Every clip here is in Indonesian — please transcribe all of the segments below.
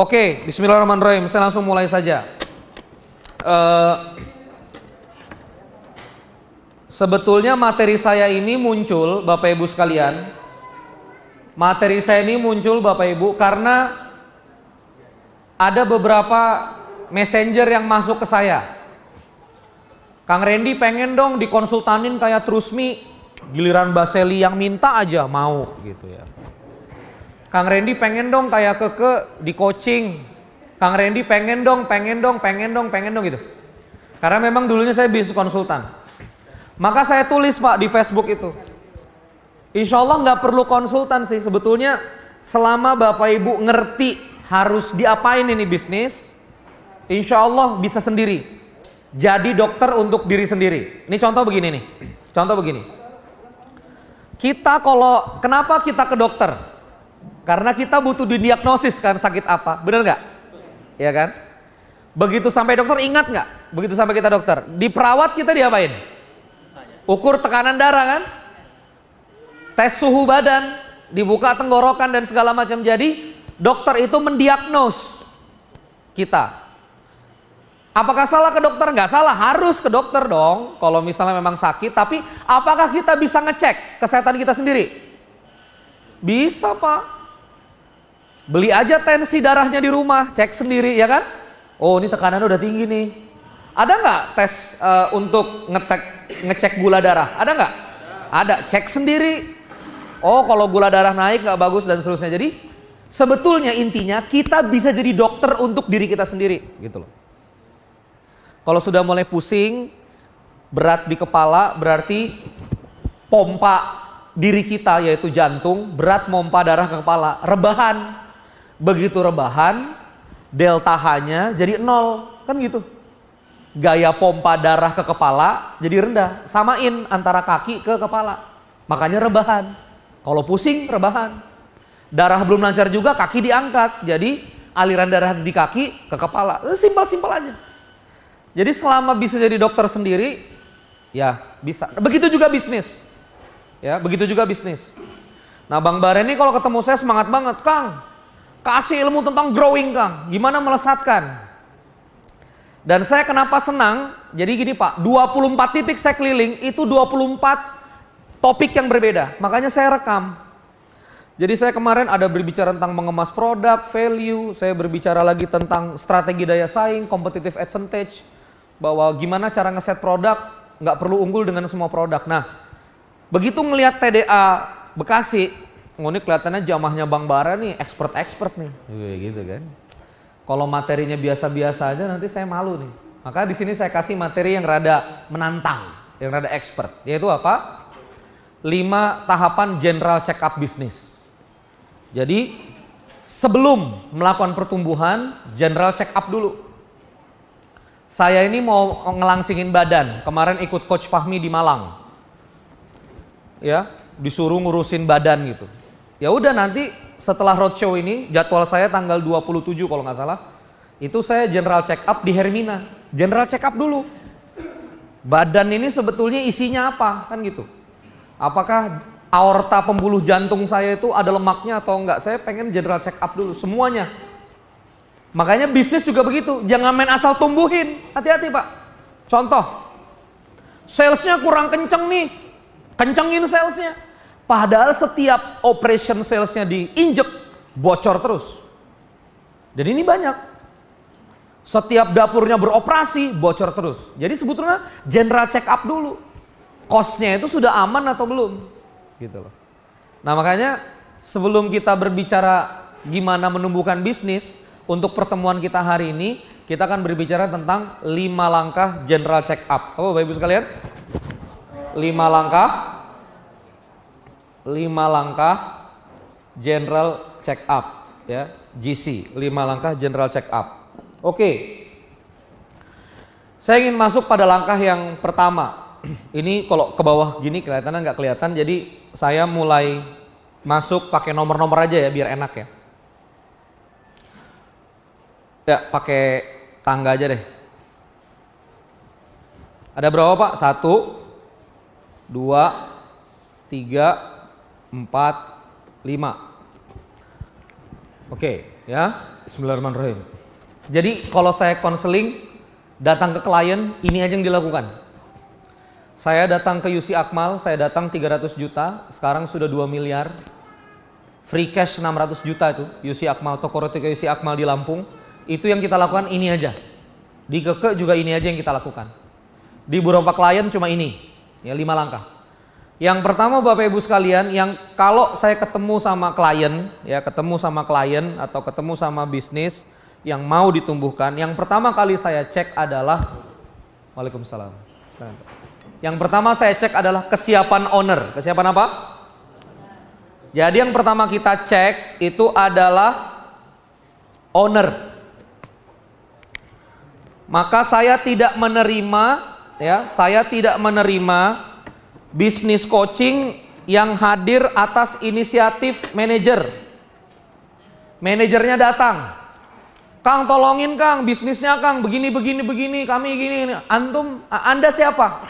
Oke, bismillahirrahmanirrahim. Saya langsung mulai saja. Sebetulnya materi saya ini muncul, Bapak Ibu sekalian. Materi saya ini muncul, Bapak Ibu, karena ada beberapa messenger yang masuk ke saya. Kang Randy pengen dong dikonsultanin kayak Trusmi, giliran Baseli yang minta aja mau gitu ya. Kang Randy pengen dong kayak Keke di coaching. Kang Randy pengen dong gitu. Karena memang dulunya saya bisnis konsultan. Maka saya tulis Pak di Facebook itu. Insya Allah nggak perlu konsultan sih sebetulnya, selama Bapak Ibu ngerti harus diapain ini bisnis, insya Allah bisa sendiri. Jadi dokter untuk diri sendiri. Ini contoh begini nih. Contoh begini. Kenapa kita ke dokter? Karena kita butuh didiagnosis kan sakit apa, bener nggak? Iya kan? Begitu sampai dokter ingat nggak? Begitu sampai kita dokter, di perawat kita diapain? Ukur tekanan darah kan? Tes suhu badan, dibuka tenggorokan dan segala macam. Jadi dokter itu mendiagnos kita. Apakah salah ke dokter? Nggak salah, harus ke dokter dong kalau misalnya memang sakit. Tapi apakah kita bisa ngecek kesehatan kita sendiri? Bisa Pak. Beli aja tensi darahnya di rumah, cek sendiri ya kan? Oh ini tekanannya udah tinggi nih. Ada nggak tes untuk ngecek gula darah? Ada nggak? Ada, cek sendiri. Oh kalau gula darah naik nggak bagus dan seterusnya. Jadi sebetulnya intinya kita bisa jadi dokter untuk diri kita sendiri gitu loh. Kalau sudah mulai pusing, berat di kepala, berarti pompa diri kita yaitu jantung, berat mompa darah ke kepala, rebahan. Begitu rebahan, delta H-nya jadi 0, kan gitu. Gaya pompa darah ke kepala jadi rendah, samain antara kaki ke kepala. Makanya rebahan. Kalau pusing, rebahan. Darah belum lancar juga, kaki diangkat. Jadi aliran darah di kaki ke kepala. Simpel-simpel aja. Jadi selama bisa jadi dokter sendiri, ya bisa. Begitu juga bisnis. Ya, begitu juga bisnis. Nah, Bang Bara ini kalau ketemu saya semangat banget, Kang. Kasih ilmu tentang growing, Kang. Gimana melesatkan? Dan saya kenapa senang? Jadi gini Pak, 24 titik saya keliling, itu 24 topik yang berbeda. Makanya saya rekam. Jadi saya kemarin ada berbicara tentang mengemas produk, value. Saya berbicara lagi tentang strategi daya saing, competitive advantage. Bahwa gimana cara ngeset produk, nggak perlu unggul dengan semua produk. Nah, begitu ngelihat TDA Bekasi, ini kelihatannya jamahnya Bang Bara nih, expert nih, gitu kan. Kalau materinya biasa-biasa aja nanti saya malu nih. Maka di sini saya kasih materi yang rada menantang, yang rada expert, yaitu apa? 5 tahapan general check up bisnis. Jadi sebelum melakukan pertumbuhan, general check up dulu. Saya ini mau ngelangsingin badan, kemarin ikut Coach Fahmi di Malang. Ya, disuruh ngurusin badan gitu. Ya udah nanti setelah roadshow ini, jadwal saya tanggal 27 kalau nggak salah, itu saya general check up di Hermina. General check up dulu. Badan ini sebetulnya isinya apa, kan gitu. Apakah aorta pembuluh jantung saya itu ada lemaknya atau enggak? Saya pengen general check up dulu semuanya. Makanya bisnis juga begitu, jangan main asal tumbuhin. Hati-hati Pak. Contoh, salesnya kurang kenceng nih, kencengin salesnya. Padahal setiap operation salesnya diinjek, bocor terus. Dan ini banyak. Setiap dapurnya beroperasi, bocor terus. Jadi sebetulnya general check up dulu. Cost-nya itu sudah aman atau belum? Gitu loh. Nah makanya sebelum kita berbicara gimana menumbuhkan bisnis, untuk pertemuan kita hari ini, kita akan berbicara tentang 5 langkah general check up. Apa Bapak Ibu sekalian? 5 langkah general check up ya, GC, 5 langkah general check up. Oke. Saya ingin masuk pada langkah yang pertama. Ini kalau ke bawah gini kelihatannya nggak kelihatan, jadi saya mulai masuk pakai nomor-nomor aja ya biar enak ya. Ya, pakai tangga aja deh. Ada berapa Pak? 1, 2, 3, 4, 5. Oke. Ya, bismillahirrahmanirrahim. Jadi kalau saya konseling, datang ke klien, ini aja yang dilakukan. Saya datang ke UC Akmal, saya datang 300 juta, sekarang sudah 2 miliar. Free cash 600 juta itu, UC Akmal, toko roti ke UC Akmal di Lampung. Itu yang kita lakukan ini aja. Di Keke juga ini aja yang kita lakukan. Di beberapa klien cuma ini, ya 5 langkah. Yang pertama Bapak Ibu sekalian, yang kalau saya ketemu sama klien, ya ketemu sama klien atau ketemu sama bisnis yang mau ditumbuhkan, yang pertama kali saya cek adalah, Waalaikumsalam. Yang pertama saya cek adalah kesiapan owner. Kesiapan apa? Jadi yang pertama kita cek itu adalah owner. Maka saya tidak menerima, ya, saya tidak menerima bisnis coaching yang hadir atas inisiatif manajer. Manajernya datang, Kang tolongin Kang, bisnisnya Kang begini, kami gini. Antum, Anda siapa?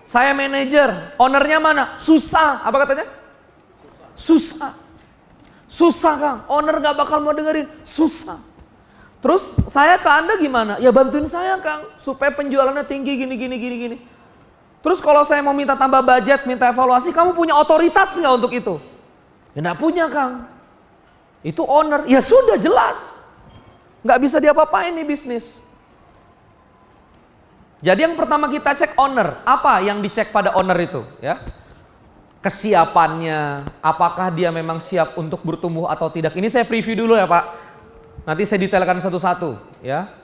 Saya manajer. Ownernya mana? Susah. Apa katanya? Susah. Susah Kang, owner gak bakal mau dengerin. Susah. Terus saya ke Anda gimana? Ya bantuin saya Kang, supaya penjualannya tinggi gini. Terus kalau saya mau minta tambah budget, minta evaluasi, kamu punya otoritas nggak untuk itu? Ya nggak punya Kang. Itu owner. Ya sudah jelas. Nggak bisa diapa-apain nih bisnis. Jadi yang pertama kita cek owner. Apa yang dicek pada owner itu? Ya, kesiapannya. Apakah dia memang siap untuk bertumbuh atau tidak? Ini saya preview dulu ya Pak. Nanti saya detailkan satu-satu. Ya.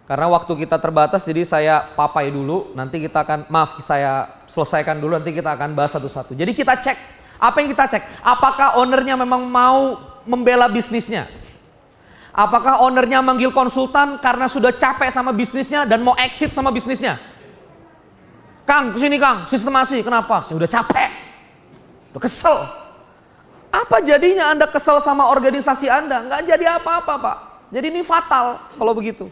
Karena waktu kita terbatas, jadi saya papai dulu, nanti kita akan, saya selesaikan dulu, nanti kita akan bahas satu-satu. Jadi kita cek, apa yang kita cek? Apakah ownernya memang mau membela bisnisnya? Apakah ownernya manggil konsultan karena sudah capek sama bisnisnya dan mau exit sama bisnisnya? Kang, kesini Kang, sistemasi, kenapa? Saya udah capek, udah kesel. Apa jadinya Anda kesel sama organisasi Anda? Nggak jadi apa-apa Pak. Jadi ini fatal kalau begitu.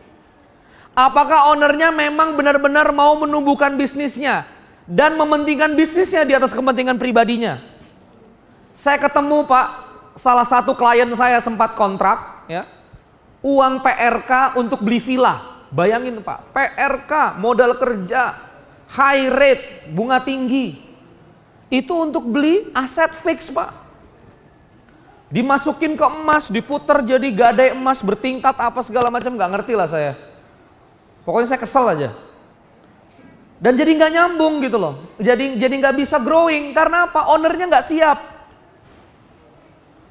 Apakah ownernya memang benar-benar mau menumbuhkan bisnisnya dan mementingkan bisnisnya di atas kepentingan pribadinya? Saya ketemu Pak, salah satu klien saya sempat kontrak, ya, uang PRK untuk beli villa. Bayangin Pak, PRK, modal kerja, high rate, bunga tinggi. Itu untuk beli aset fix Pak. Dimasukin ke emas, diputer jadi gadai emas bertingkat apa segala macam, nggak ngerti lah saya. Pokoknya saya kesel aja. Dan jadi nggak nyambung gitu loh. Jadi nggak bisa growing karena apa? Ownernya nggak siap.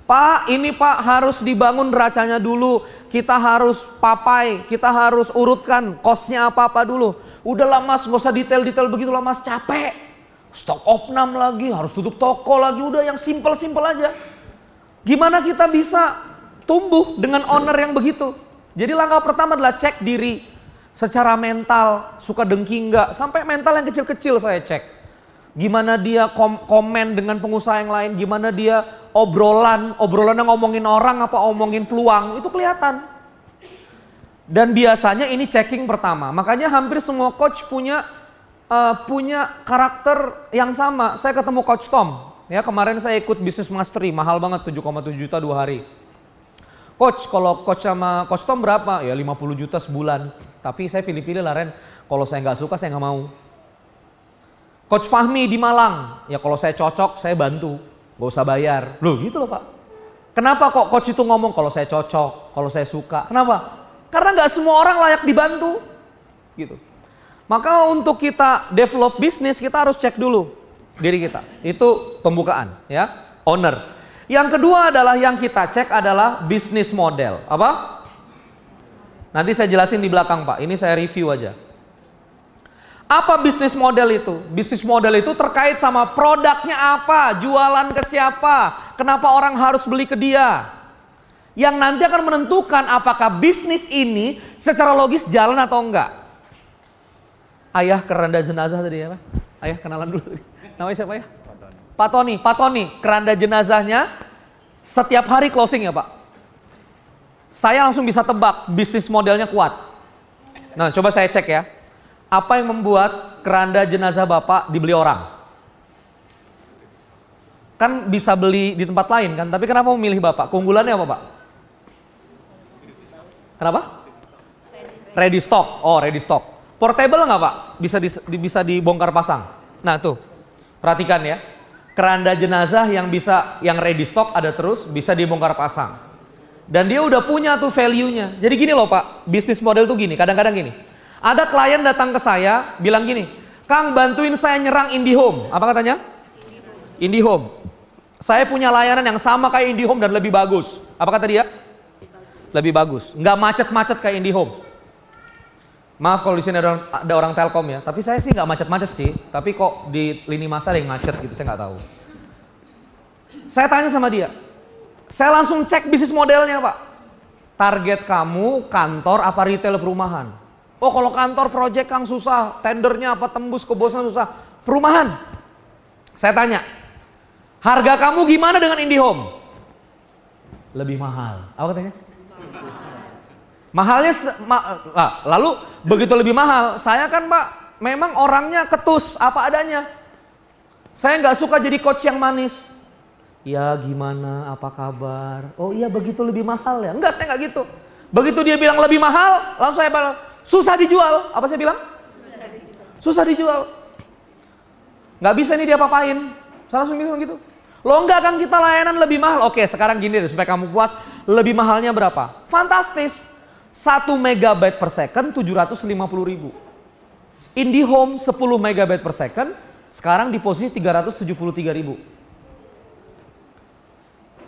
Pak, ini Pak harus dibangun neracanya dulu. Kita harus papai, kita harus urutkan kosnya apa dulu. Udahlah Mas, nggak usah detail-detail begitulah Mas, capek. Stok opnam lagi, harus tutup toko lagi. Udah yang simple-simple aja. Gimana kita bisa tumbuh dengan owner yang begitu? Jadi langkah pertama adalah cek diri. Secara mental, suka dengki enggak, sampai mental yang kecil-kecil saya cek. Gimana dia komen dengan pengusaha yang lain, gimana dia obrolannya ngomongin orang apa ngomongin peluang, itu kelihatan. Dan biasanya ini checking pertama, makanya hampir semua coach punya karakter yang sama. Saya ketemu Coach Tom, ya kemarin saya ikut Business Mastery, mahal banget 7,7 juta 2 hari. Coach, kalau coach sama Coach Tom berapa? Ya 50 juta sebulan. Tapi saya pilih-pilih lah Ren, kalau saya nggak suka saya nggak mau. Coach Fahmi di Malang, ya kalau saya cocok saya bantu, nggak usah bayar. Loh gitu loh Pak. Kenapa kok coach itu ngomong kalau saya cocok, kalau saya suka? Kenapa? Karena nggak semua orang layak dibantu. Gitu. Maka untuk kita develop bisnis kita harus cek dulu diri kita. Itu pembukaan, ya, owner. Yang kedua adalah yang kita cek adalah bisnis model. Apa? Nanti saya jelasin di belakang Pak, ini saya review aja. Apa bisnis model itu? Bisnis model itu terkait sama produknya apa, jualan ke siapa, kenapa orang harus beli ke dia. Yang nanti akan menentukan apakah bisnis ini secara logis jalan atau enggak. Ayah keranda jenazah tadi ya Pak? Ayah kenalan dulu tadi. Namanya siapa ya? Pak Tony, keranda jenazahnya setiap hari closing ya Pak. Saya langsung bisa tebak bisnis modelnya kuat. Nah coba saya cek ya. Apa yang membuat keranda jenazah Bapak dibeli orang? Kan bisa beli di tempat lain kan, tapi kenapa memilih Bapak? Keunggulannya apa Pak? Kenapa? Ready stock. Oh, ready stock. Portable nggak Pak? Bisa dibongkar pasang. Nah tuh, perhatikan ya. Keranda jenazah yang ready stock ada terus, bisa dibongkar pasang. Dan dia udah punya tuh value-nya. Jadi gini loh Pak, bisnis model tuh gini, kadang-kadang gini. Ada klien datang ke saya, bilang gini, Kang bantuin saya nyerang IndiHome. Apa katanya? IndiHome. Saya punya layanan yang sama kayak IndiHome dan lebih bagus. Apa kata dia? Lebih bagus. Nggak macet-macet kayak IndiHome. Maaf kalau di sini ada orang Telkom ya, tapi saya sih nggak macet-macet sih. Tapi kok di lini masa ada yang macet gitu, saya nggak tahu. Saya tanya sama dia, saya langsung cek bisnis modelnya Pak. Target kamu kantor apa retail perumahan? Oh kalau kantor project Kang susah, tendernya apa tembus ke bosnya susah. Perumahan. Saya tanya, harga kamu gimana dengan IndiHome? Lebih mahal. Apa katanya? Mahalnya, lalu begitu lebih mahal, saya kan Pak, memang orangnya ketus, apa adanya. Saya nggak suka jadi coach yang manis. Ya gimana, apa kabar? Oh iya begitu lebih mahal ya? Enggak, saya nggak gitu. Begitu dia bilang lebih mahal, langsung saya bilang, susah dijual. Apa saya bilang? Susah dijual. Nggak bisa nih dia apa-apain. Saya langsung bilang gitu. Lo enggak kan kita layanan lebih mahal. Oke sekarang gini deh supaya kamu puas, lebih mahalnya berapa? Fantastis. 1 megabyte per second 750.000. IndiHome 10 megabyte per second sekarang di posisi 373.000.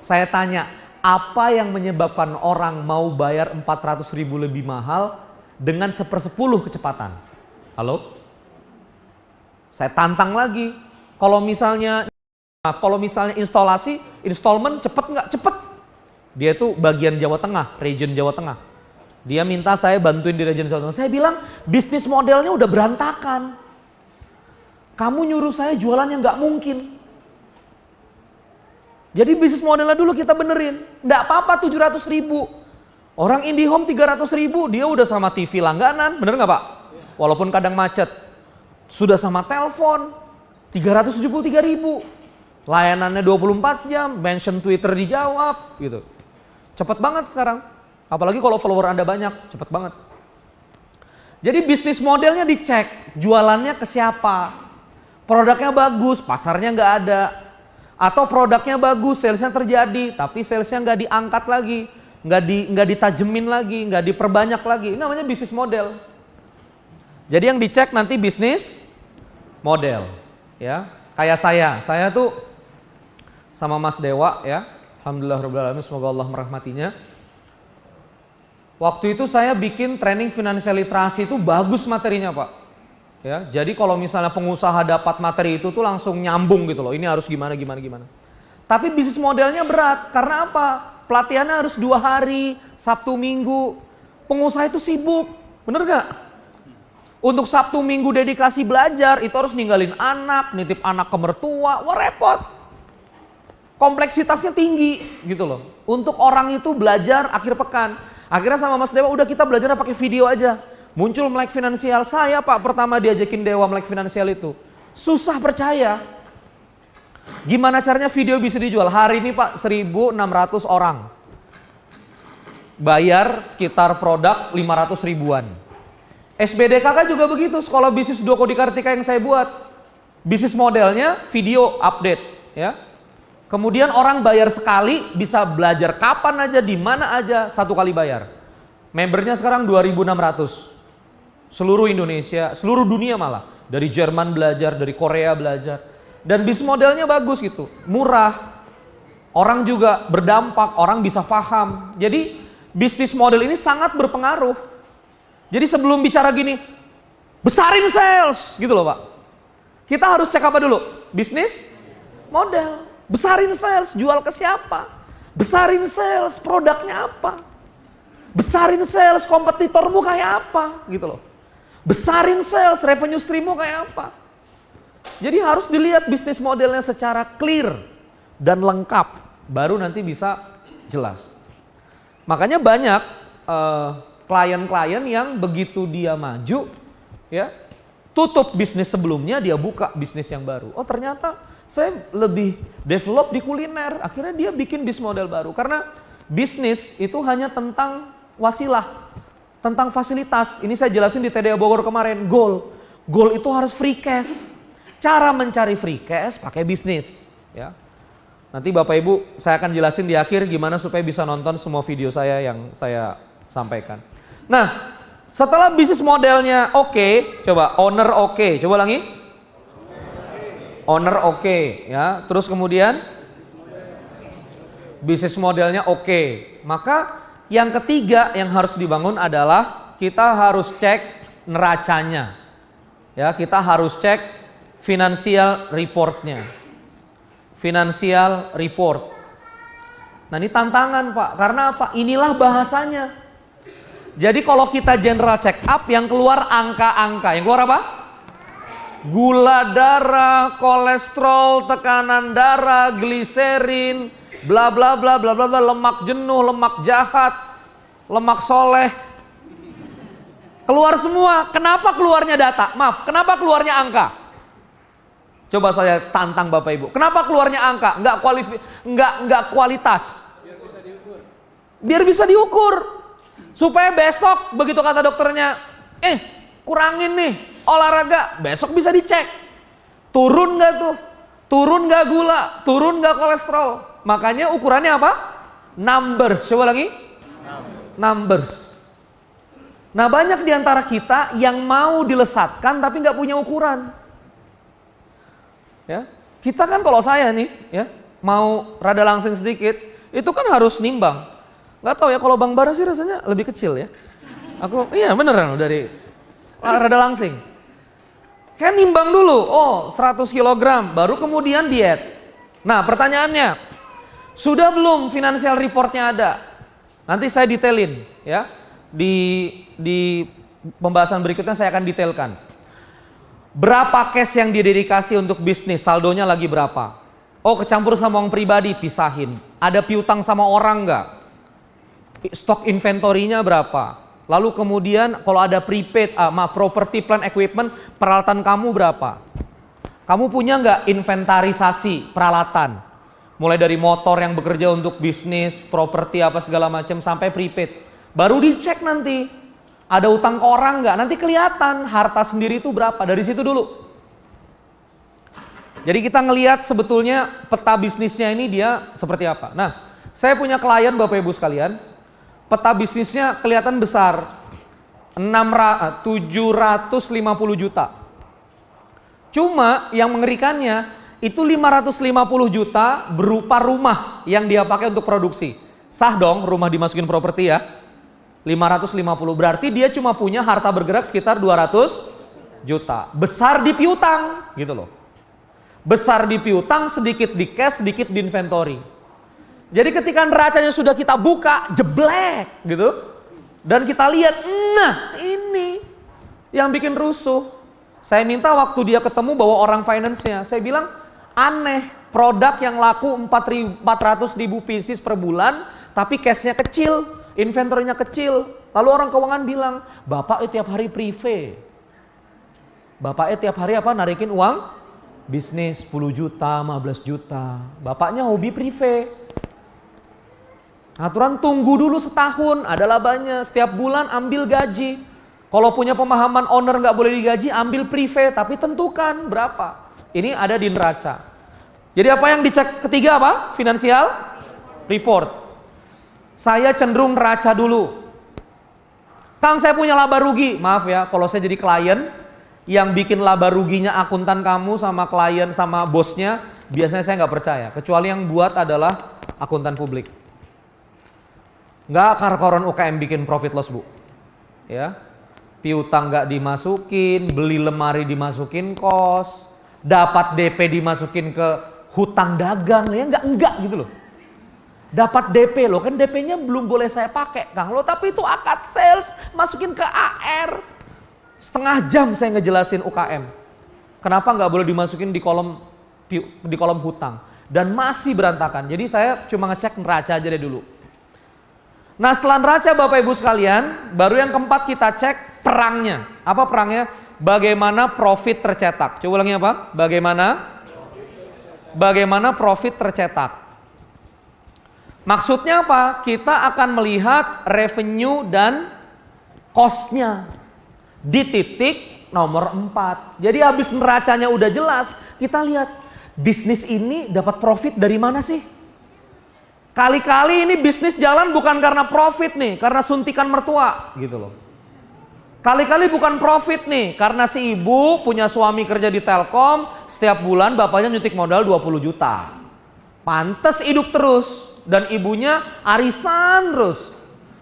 Saya tanya, apa yang menyebabkan orang mau bayar 400.000 lebih mahal dengan 1/10 kecepatan? Halo? Saya tantang lagi. Kalau misalnya installment cepet nggak? Cepet. Dia tuh bagian Jawa Tengah, region Jawa Tengah. Dia minta saya bantuin di region Jawa Tengah. Saya bilang bisnis modelnya udah berantakan. Kamu nyuruh saya jualan yang nggak mungkin. Jadi bisnis modelnya dulu kita benerin. Nggak apa-apa 700.000. Orang IndiHome 300.000 dia udah sama TV langganan, bener nggak Pak? Walaupun kadang macet. Sudah sama telepon 373.000. Layanannya 24 jam, mention Twitter dijawab gitu. Cepet banget sekarang. Apalagi kalau follower Anda banyak, cepet banget. Jadi bisnis modelnya dicek, jualannya ke siapa. Produknya bagus, pasarnya nggak ada. Atau produknya bagus, salesnya terjadi, tapi salesnya nggak diangkat lagi, nggak ditajemin lagi, nggak diperbanyak lagi. Ini namanya bisnis model. Jadi yang dicek nanti bisnis model, ya. Kayak saya tuh sama Mas Dewa, ya. Alhamdulillah, semoga Allah merahmatinya. Waktu itu saya bikin training finansial literasi itu bagus materinya Pak. Ya, jadi kalau misalnya pengusaha dapat materi itu tuh langsung nyambung gitu loh. Ini harus gimana. Tapi bisnis modelnya berat. Karena apa? Pelatihannya harus 2 hari, Sabtu Minggu. Pengusaha itu sibuk, bener gak? Untuk Sabtu Minggu dedikasi belajar itu harus ninggalin anak, nitip anak ke mertua, wah repot. Kompleksitasnya tinggi gitu loh. Untuk orang itu belajar akhir pekan. Akhirnya sama Mas Dewa udah kita belajar pakai video aja. Muncul Melek Finansial, saya Pak pertama diajakin Dewa Melek Finansial itu. Susah percaya. Gimana caranya video bisa dijual? Hari ini Pak 1.600 orang. Bayar sekitar produk 500 ribuan. SBDKK juga begitu, sekolah bisnis Dua Kodi Kartika yang saya buat. Bisnis modelnya video update ya. Kemudian orang bayar sekali, bisa belajar kapan aja, di mana aja, 1 kali bayar. Membernya sekarang 2.600. Seluruh Indonesia, seluruh dunia malah. Dari Jerman belajar, dari Korea belajar. Dan bisnis modelnya bagus gitu, murah. Orang juga berdampak, orang bisa paham. Jadi bisnis model ini sangat berpengaruh. Jadi sebelum bicara gini, besarin sales gitu loh Pak. Kita harus cek apa dulu? Bisnis model. Besarin sales, jual ke siapa? Besarin sales, produknya apa? Besarin sales, kompetitormu kayak apa? Gitu loh. Besarin sales, revenue streammu kayak apa? Jadi harus dilihat bisnis modelnya secara clear dan lengkap, baru nanti bisa jelas. Makanya banyak klien-klien yang begitu dia maju, ya tutup bisnis sebelumnya, dia buka bisnis yang baru. Oh ternyata saya lebih develop di kuliner, akhirnya dia bikin bisnis model baru. Karena bisnis itu hanya tentang wasilah. Tentang fasilitas, ini saya jelasin di TDA Bogor kemarin, goal. Goal itu harus free cash. Cara mencari free cash pakai bisnis. Ya. Nanti Bapak Ibu saya akan jelasin di akhir gimana supaya bisa nonton semua video saya yang saya sampaikan. Nah, setelah bisnis modelnya oke, coba owner oke, coba ulangi. Owner oke, ya. Terus kemudian bisnis modelnya oke. Maka yang ketiga yang harus dibangun adalah kita harus cek neracanya. Ya, kita harus cek financial reportnya. Financial report. Nah, ini tantangan, Pak. Karena apa? Inilah bahasanya. Jadi kalau kita general check up yang keluar angka-angka. Yang keluar apa? Gula darah, kolesterol, tekanan darah, gliserin, bla bla bla bla bla bla, lemak jenuh, lemak jahat, lemak soleh. Keluar semua. Kenapa keluarnya data? Maaf, kenapa keluarnya angka? Coba saya tantang Bapak Ibu. Kenapa keluarnya angka? Enggak kualitas. Biar bisa diukur. Supaya besok begitu kata dokternya, kurangin nih olahraga, besok bisa dicek. Turun nggak tuh? Turun nggak gula? Turun nggak kolesterol? Makanya ukurannya apa? Numbers. Coba lagi. Numbers. Nah, banyak di antara kita yang mau dilesatkan tapi nggak punya ukuran. Ya, kita kan kalau saya nih, ya, mau rada langsing sedikit, itu kan harus nimbang. Nggak tahu ya, kalau Bang Bara sih rasanya lebih kecil ya. Aku, iya beneran dari rada langsing. Kayak nimbang dulu, 100 kg, baru kemudian diet. Nah, pertanyaannya, sudah belum financial reportnya ada? Nanti saya detailin ya. Di pembahasan berikutnya saya akan detailkan. Berapa cash yang didedikasi untuk bisnis, saldonya lagi berapa? Oh, kecampur sama uang pribadi, pisahin. Ada piutang sama orang nggak? Stok inventorinya berapa? Lalu kemudian kalau ada prepaid, property, plant, equipment, peralatan kamu berapa? Kamu punya nggak inventarisasi peralatan? Mulai dari motor yang bekerja untuk bisnis, properti apa segala macam, sampai prepaid. Baru dicek nanti. Ada utang ke orang nggak? Nanti kelihatan harta sendiri itu berapa. Dari situ dulu. Jadi kita ngelihat sebetulnya peta bisnisnya ini dia seperti apa. Nah, saya punya klien Bapak Ibu sekalian. Peta bisnisnya kelihatan besar. 750 juta. Cuma yang mengerikannya itu 550 juta berupa rumah yang dia pakai untuk produksi. Sah dong rumah dimasukin properti ya. 550 berarti dia cuma punya harta bergerak sekitar 200 juta. Besar di piutang gitu loh. Besar di piutang, sedikit di cash, sedikit di inventory. Jadi ketika neracanya sudah kita buka, jeblek gitu. Dan kita lihat, nah ini yang bikin rusuh. Saya minta waktu dia ketemu bawa orang finance-nya. Saya bilang, aneh, produk yang laku 400.000 pieces per bulan, tapi cash-nya kecil. Inventory-nya kecil. Lalu orang keuangan bilang, Bapak tiap hari prive. Bapaknya tiap hari apa? Narikin uang bisnis 10 juta, 15 juta. Bapaknya hobi prive. Aturan tunggu dulu setahun, ada labanya. Setiap bulan ambil gaji. Kalau punya pemahaman owner nggak boleh digaji, ambil prive. Tapi tentukan berapa. Ini ada di neraca. Jadi apa yang dicek ketiga apa? Financial report. Saya cenderung neraca dulu. Kang, saya punya laba rugi. Maaf ya, kalau saya jadi klien, yang bikin laba ruginya akuntan kamu sama klien sama bosnya, biasanya saya nggak percaya. Kecuali yang buat adalah akuntan publik. Nggak kar-karan UKM bikin profit loss, Bu. Ya, piutang nggak dimasukin, beli lemari dimasukin kos, dapat DP dimasukin ke hutang dagang, ya enggak gitu loh. Dapat DP loh, kan DP-nya belum boleh saya pakai, Kang lo, tapi itu akad sales, masukin ke AR. Setengah jam saya ngejelasin UKM. Kenapa nggak boleh dimasukin di kolom hutang, dan masih berantakan. Jadi saya cuma ngecek neraca aja deh dulu. Nah, setelah neraca Bapak Ibu sekalian, baru yang keempat kita cek perangnya. Apa perangnya? Bagaimana profit tercetak. Coba ulangi apa? Bagaimana profit tercetak. Maksudnya apa? Kita akan melihat revenue dan cost-nya di titik nomor 4. Jadi habis neracanya udah jelas, kita lihat bisnis ini dapat profit dari mana sih? Kali-kali ini bisnis jalan bukan karena profit nih, karena suntikan mertua gitu loh. Kali-kali bukan profit nih, karena si ibu punya suami kerja di Telkom, setiap bulan bapaknya nyuntik modal 20 juta. Pantes hidup terus, dan ibunya arisan terus.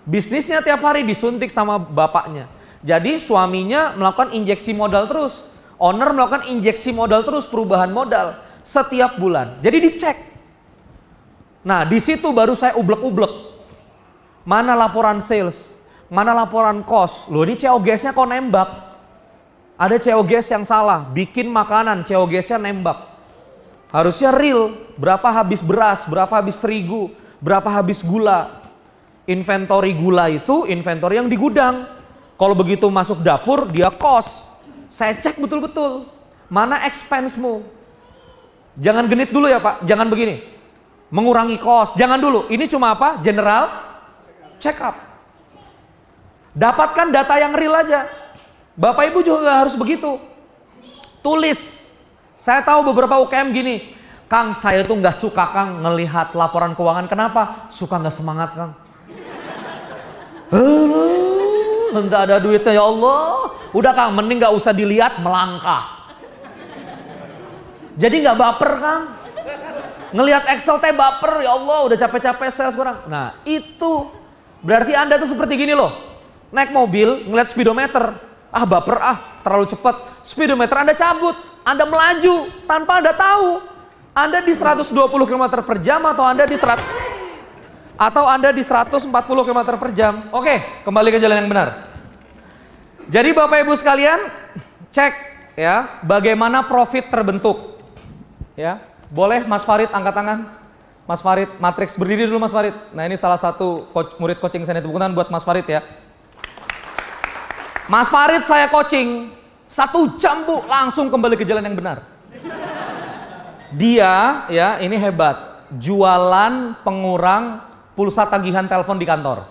Bisnisnya tiap hari disuntik sama bapaknya. Jadi suaminya melakukan injeksi modal terus. Owner melakukan injeksi modal terus, perubahan modal setiap bulan. Jadi dicek. Nah, di situ baru saya ublek-ublek. Mana laporan sales? Mana laporan cost? Loh, ini COGS-nya kok nembak? Ada COGS yang salah, bikin makanan, COGS-nya nembak. Harusnya real, berapa habis beras, berapa habis terigu, berapa habis gula. Inventory gula itu inventory yang di gudang. Kalau begitu masuk dapur, dia cost. Saya cek betul-betul, mana expense-mu. Jangan genit dulu ya Pak, jangan begini. Mengurangi cost, jangan dulu. Ini cuma apa? General check up. Dapatkan data yang real aja. Bapak Ibu juga gak harus begitu. Tulis. Saya tahu beberapa UKM gini, Kang, saya tuh gak suka Kang ngelihat laporan keuangan. Kenapa? Suka gak semangat Kang. Entah ada duitnya ya Allah. Udah Kang, mending gak usah dilihat, melangkah. Jadi gak baper Kang. Ngelihat Excel teh baper, ya Allah udah capek-capek saya sekarang. Nah itu berarti Anda tuh seperti gini loh. Naik mobil, ngeliat speedometer, baper terlalu cepat. Speedometer Anda cabut, Anda melaju tanpa Anda tahu. Anda di 120 km per jam atau Anda di 140 km per jam. Oke, kembali ke jalan yang benar. Jadi Bapak Ibu sekalian, cek ya bagaimana profit terbentuk. Ya, boleh Mas Farid angkat tangan. Mas Farid, Matrix, berdiri dulu Mas Farid. Nah ini salah satu murid coaching saya, tepuk tangan buat Mas Farid ya. Mas Farid saya coaching 1 jam Bu, langsung kembali ke jalan yang benar. Dia ya ini hebat, jualan pengurang pulsa tagihan telepon di kantor.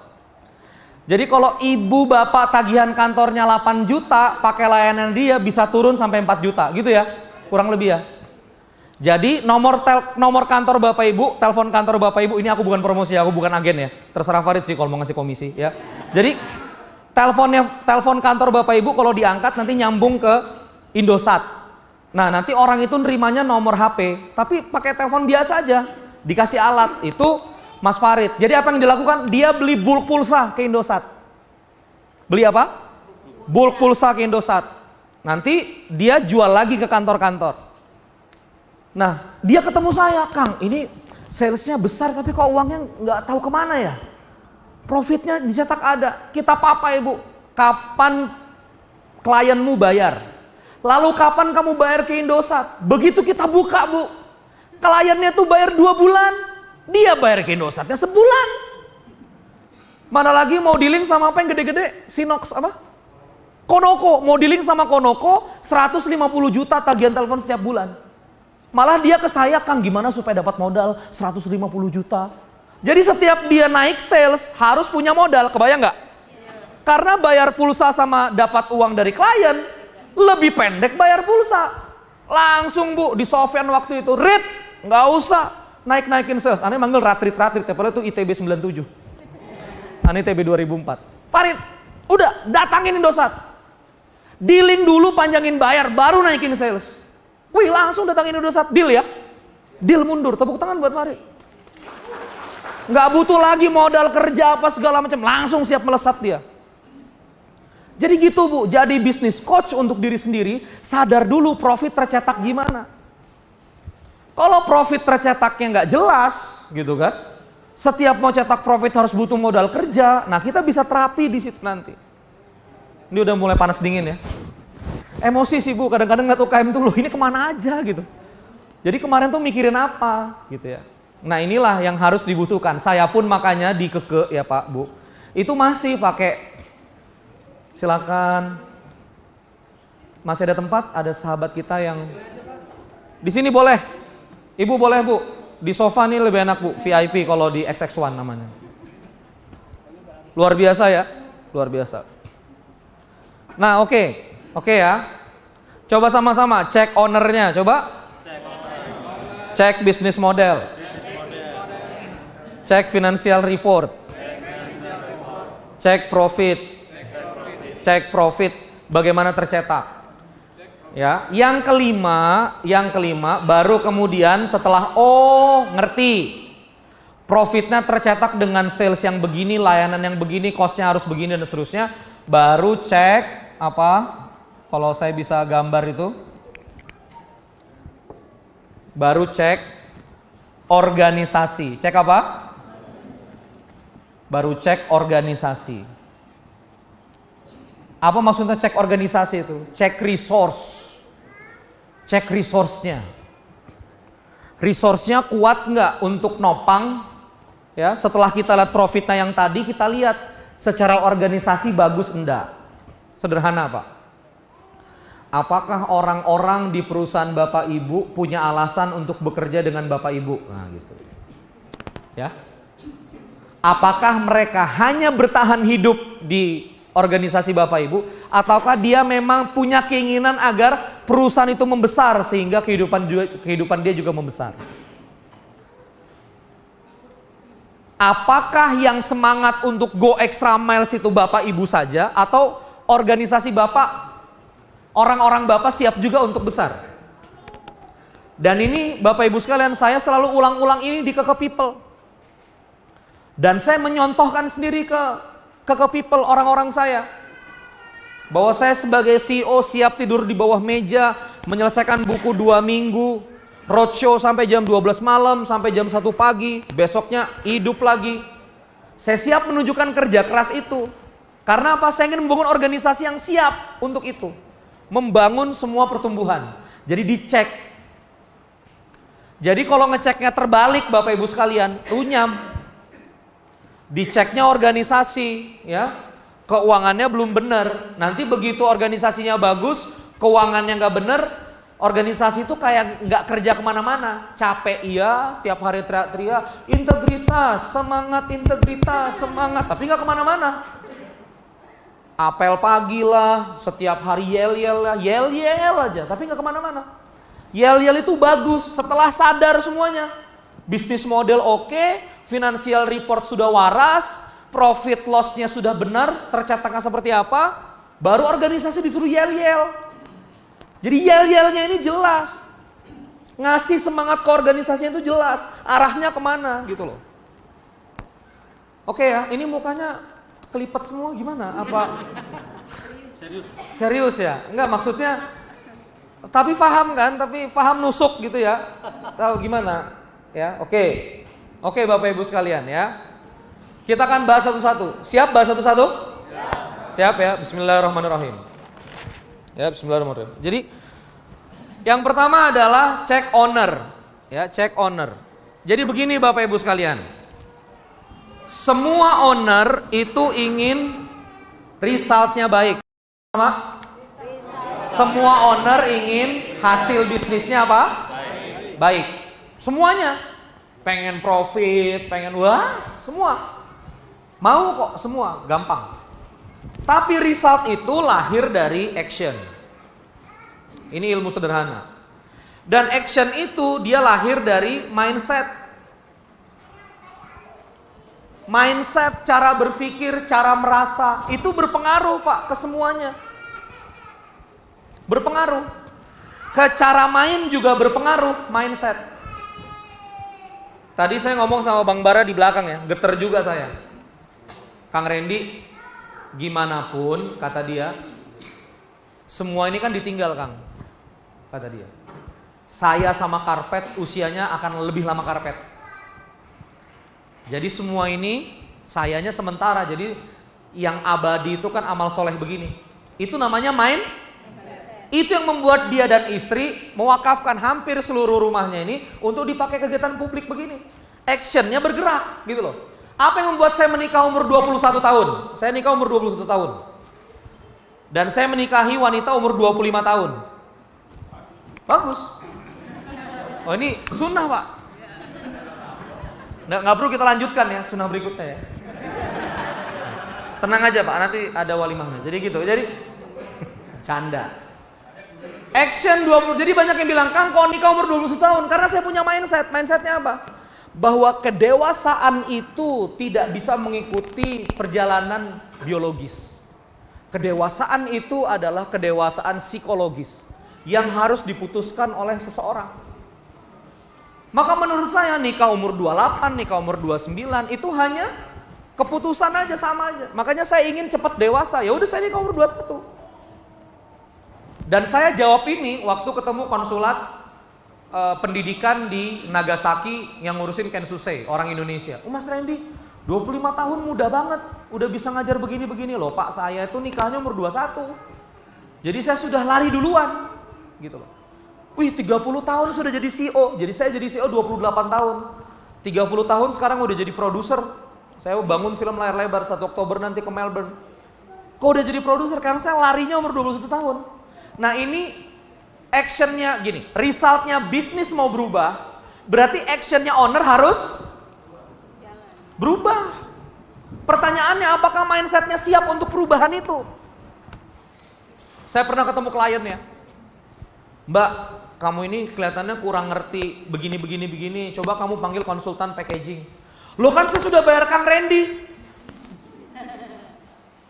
Jadi kalau ibu bapak tagihan kantornya 8 juta, pakai layanan dia bisa turun sampai 4 juta gitu ya, kurang lebih ya. Jadi nomor kantor Bapak Ibu, telepon kantor Bapak Ibu, ini aku bukan promosi, aku bukan agen ya. Terserah Farid sih kalau mau ngasih komisi ya. Jadi telepon kantor Bapak Ibu kalau diangkat nanti nyambung ke Indosat. Nah, nanti orang itu nerimanya nomor HP, tapi pakai telepon biasa aja. Dikasih alat, itu Mas Farid. Jadi apa yang dilakukan? Dia beli bulk pulsa ke Indosat. Beli apa? Bulk pulsa ke Indosat. Nanti dia jual lagi ke kantor-kantor. Nah, dia ketemu saya, Kang, ini salesnya besar tapi kok uangnya nggak tahu kemana ya? Profitnya dicetak ada. Kita papa Ibu, kapan klienmu bayar? Lalu kapan kamu bayar ke Indosat? Begitu kita buka Bu, kliennya tuh bayar 2 bulan, dia bayar ke Indosatnya sebulan. Mana lagi mau dealing sama apa yang gede-gede? Sinox apa? Konoko, mau dealing sama Konoko 150 juta tagihan telepon setiap bulan. Malah dia ke saya, Kang gimana supaya dapat modal 150 juta. Jadi setiap dia naik sales harus punya modal, kebayang nggak? Karena bayar pulsa sama dapat uang dari klien, lebih pendek bayar pulsa. Langsung Bu, di Sofyan waktu itu, Rit, nggak usah naik-naikin sales. Aneh manggil ratrit, padahal itu ITB 97. Aneh ITB 2004. Farid, udah datangin Indosat. Dealing dulu panjangin bayar, baru naikin sales. Wih, langsung datangin Indosat, deal ya. Deal mundur, tepuk tangan buat Farid. Nggak butuh lagi modal kerja apa segala macam, langsung siap melesat dia. Jadi gitu Bu, jadi bisnis coach untuk diri sendiri, sadar dulu profit tercetak gimana. Kalau profit tercetaknya nggak jelas, gitu kan, setiap mau cetak profit harus butuh modal kerja, nah kita bisa terapi di situ nanti. Ini udah mulai panas dingin ya. Emosi sih Bu, kadang-kadang ngeliat UKM tuh loh ini kemana aja gitu. Jadi kemarin tuh mikirin apa gitu ya. Nah inilah yang harus dibutuhkan. Saya pun makanya di Keke ya Pak Bu, itu masih pakai, silakan. Masih ada tempat, ada sahabat kita yang di sini boleh. Ibu boleh Bu, di sofa nih lebih enak Bu, VIP kalau di XX1 namanya. Luar biasa ya, luar biasa. Nah oke ya. Coba sama-sama cek ownernya, coba. Cek bisnis model. Cek financial report. Cek profit. Cek profit bagaimana tercetak. Ya, yang kelima baru kemudian setelah ngerti profitnya tercetak dengan sales yang begini, layanan yang begini, costnya harus begini dan seterusnya, baru cek apa? Kalau saya bisa gambar itu, baru cek organisasi. Cek apa? Baru cek organisasi. Apa maksudnya cek organisasi itu? Cek resource. Cek resource-nya. Resource-nya kuat nggak untuk nopang? Ya, setelah kita lihat profitnya yang tadi, kita lihat secara organisasi bagus enggak? Sederhana Pak. Apakah orang-orang di perusahaan Bapak Ibu punya alasan untuk bekerja dengan Bapak Ibu? Nah gitu. Ya. Apakah mereka hanya bertahan hidup di organisasi Bapak Ibu, ataukah dia memang punya keinginan agar perusahaan itu membesar sehingga kehidupan dia juga membesar? Apakah yang semangat untuk go extra miles itu Bapak Ibu saja, atau organisasi Bapak, orang-orang Bapak siap juga untuk besar? Dan ini Bapak Ibu sekalian, saya selalu ulang-ulang ini di Keke People. Dan saya menyontohkan sendiri ke people, orang-orang saya. Bahwa saya sebagai CEO siap tidur di bawah meja, menyelesaikan buku 2 minggu, roadshow sampai jam 12 malam, sampai jam 1 pagi, besoknya hidup lagi. Saya siap menunjukkan kerja keras itu. Karena apa? Saya ingin membangun organisasi yang siap untuk itu. Membangun semua pertumbuhan. Jadi dicek. Jadi kalau ngeceknya terbalik Bapak Ibu sekalian, runyam. Diceknya organisasi, ya, keuangannya belum benar. Nanti begitu organisasinya bagus, keuangannya nggak benar, organisasi itu kayak nggak kerja kemana-mana. Capek iya, tiap hari teriak-teriak, integritas, semangat, tapi nggak kemana-mana. Apel pagi lah, setiap hari yel-yel lah, yel-yel aja, tapi nggak kemana-mana. Yel-yel itu bagus setelah sadar semuanya. Bisnis model oke, financial report sudah waras, profit loss-nya sudah benar, tercetaknya seperti apa, baru organisasi disuruh yel-yel. Jadi yel-yelnya ini jelas. Ngasih semangat ke organisasinya itu jelas, arahnya kemana gitu loh. Oke ya, ini mukanya kelipet semua gimana? Apa? Serius ya? Enggak, maksudnya, tapi paham kan, tapi paham nusuk gitu ya. Tahu gimana? Ya, oke Bapak Ibu sekalian ya. Kita akan bahas satu-satu. Siap bahas satu-satu? Siap ya. Bismillahirrahmanirrahim. Ya, bismillahirrahmanirrahim. Jadi yang pertama adalah check owner. Ya, check owner. Jadi begini Bapak Ibu sekalian. Semua owner itu ingin resultnya baik. Sama? Semua owner ingin hasil bisnisnya apa? Baik. Semuanya pengen profit, pengen semua mau kok, semua gampang. Tapi result itu lahir dari action. Ini ilmu sederhana. Dan action itu dia lahir dari mindset. Mindset, cara berpikir, cara merasa itu berpengaruh Pak ke semuanya. Berpengaruh. Ke cara main juga berpengaruh mindset. Tadi saya ngomong sama Bang Bara di belakang ya, geter juga saya. Kang Randy, gimana pun kata dia, semua ini kan ditinggal Kang, kata dia. Saya sama karpet usianya akan lebih lama karpet. Jadi semua ini sayanya sementara, jadi yang abadi itu kan amal soleh begini. Itu namanya itu yang membuat dia dan istri mewakafkan hampir seluruh rumahnya ini untuk dipakai kegiatan publik begini. Actionnya bergerak gitu loh. Apa yang membuat saya menikah umur 21 tahun? Saya nikah umur 21 tahun. Dan saya menikahi wanita umur 25 tahun. Bagus. Oh ini sunnah Pak. Nggak perlu kita lanjutkan ya sunnah berikutnya ya. Tenang aja Pak, nanti ada walimahnya. Jadi gitu. Jadi canda. Action 20. Jadi banyak yang bilang, "Kang, kok nikah umur 21 tahun?" Karena saya punya mindset. Mindsetnya apa? Bahwa kedewasaan itu tidak bisa mengikuti perjalanan biologis. Kedewasaan itu adalah kedewasaan psikologis yang harus diputuskan oleh seseorang. Maka menurut saya nikah umur 28, nikah umur 29 itu hanya keputusan aja, sama aja. Makanya saya ingin cepat dewasa. Ya udah saya nikah umur 21. Dan saya jawab ini waktu ketemu konsulat pendidikan di Nagasaki yang ngurusin Kensusei, orang Indonesia. "Oh Mas Randy, 25 tahun muda banget, udah bisa ngajar begini-begini loh Pak, saya itu nikahnya umur 21. Jadi saya sudah lari duluan." Gitu loh. "Wih 30 tahun sudah jadi CEO." Jadi saya jadi CEO 28 tahun. 30 tahun sekarang udah jadi produser. Saya bangun film layar lebar 1 Oktober nanti ke Melbourne. Kok udah jadi produser? Karena saya larinya umur 21 tahun. Nah ini actionnya gini, resultnya bisnis mau berubah, berarti actionnya owner harus berubah. Pertanyaannya apakah mindsetnya siap untuk perubahan itu? Saya pernah ketemu klien ya, "Mbak, kamu ini kelihatannya kurang ngerti begini, coba kamu panggil konsultan packaging." "Loh kan saya sudah bayar Kang Randy."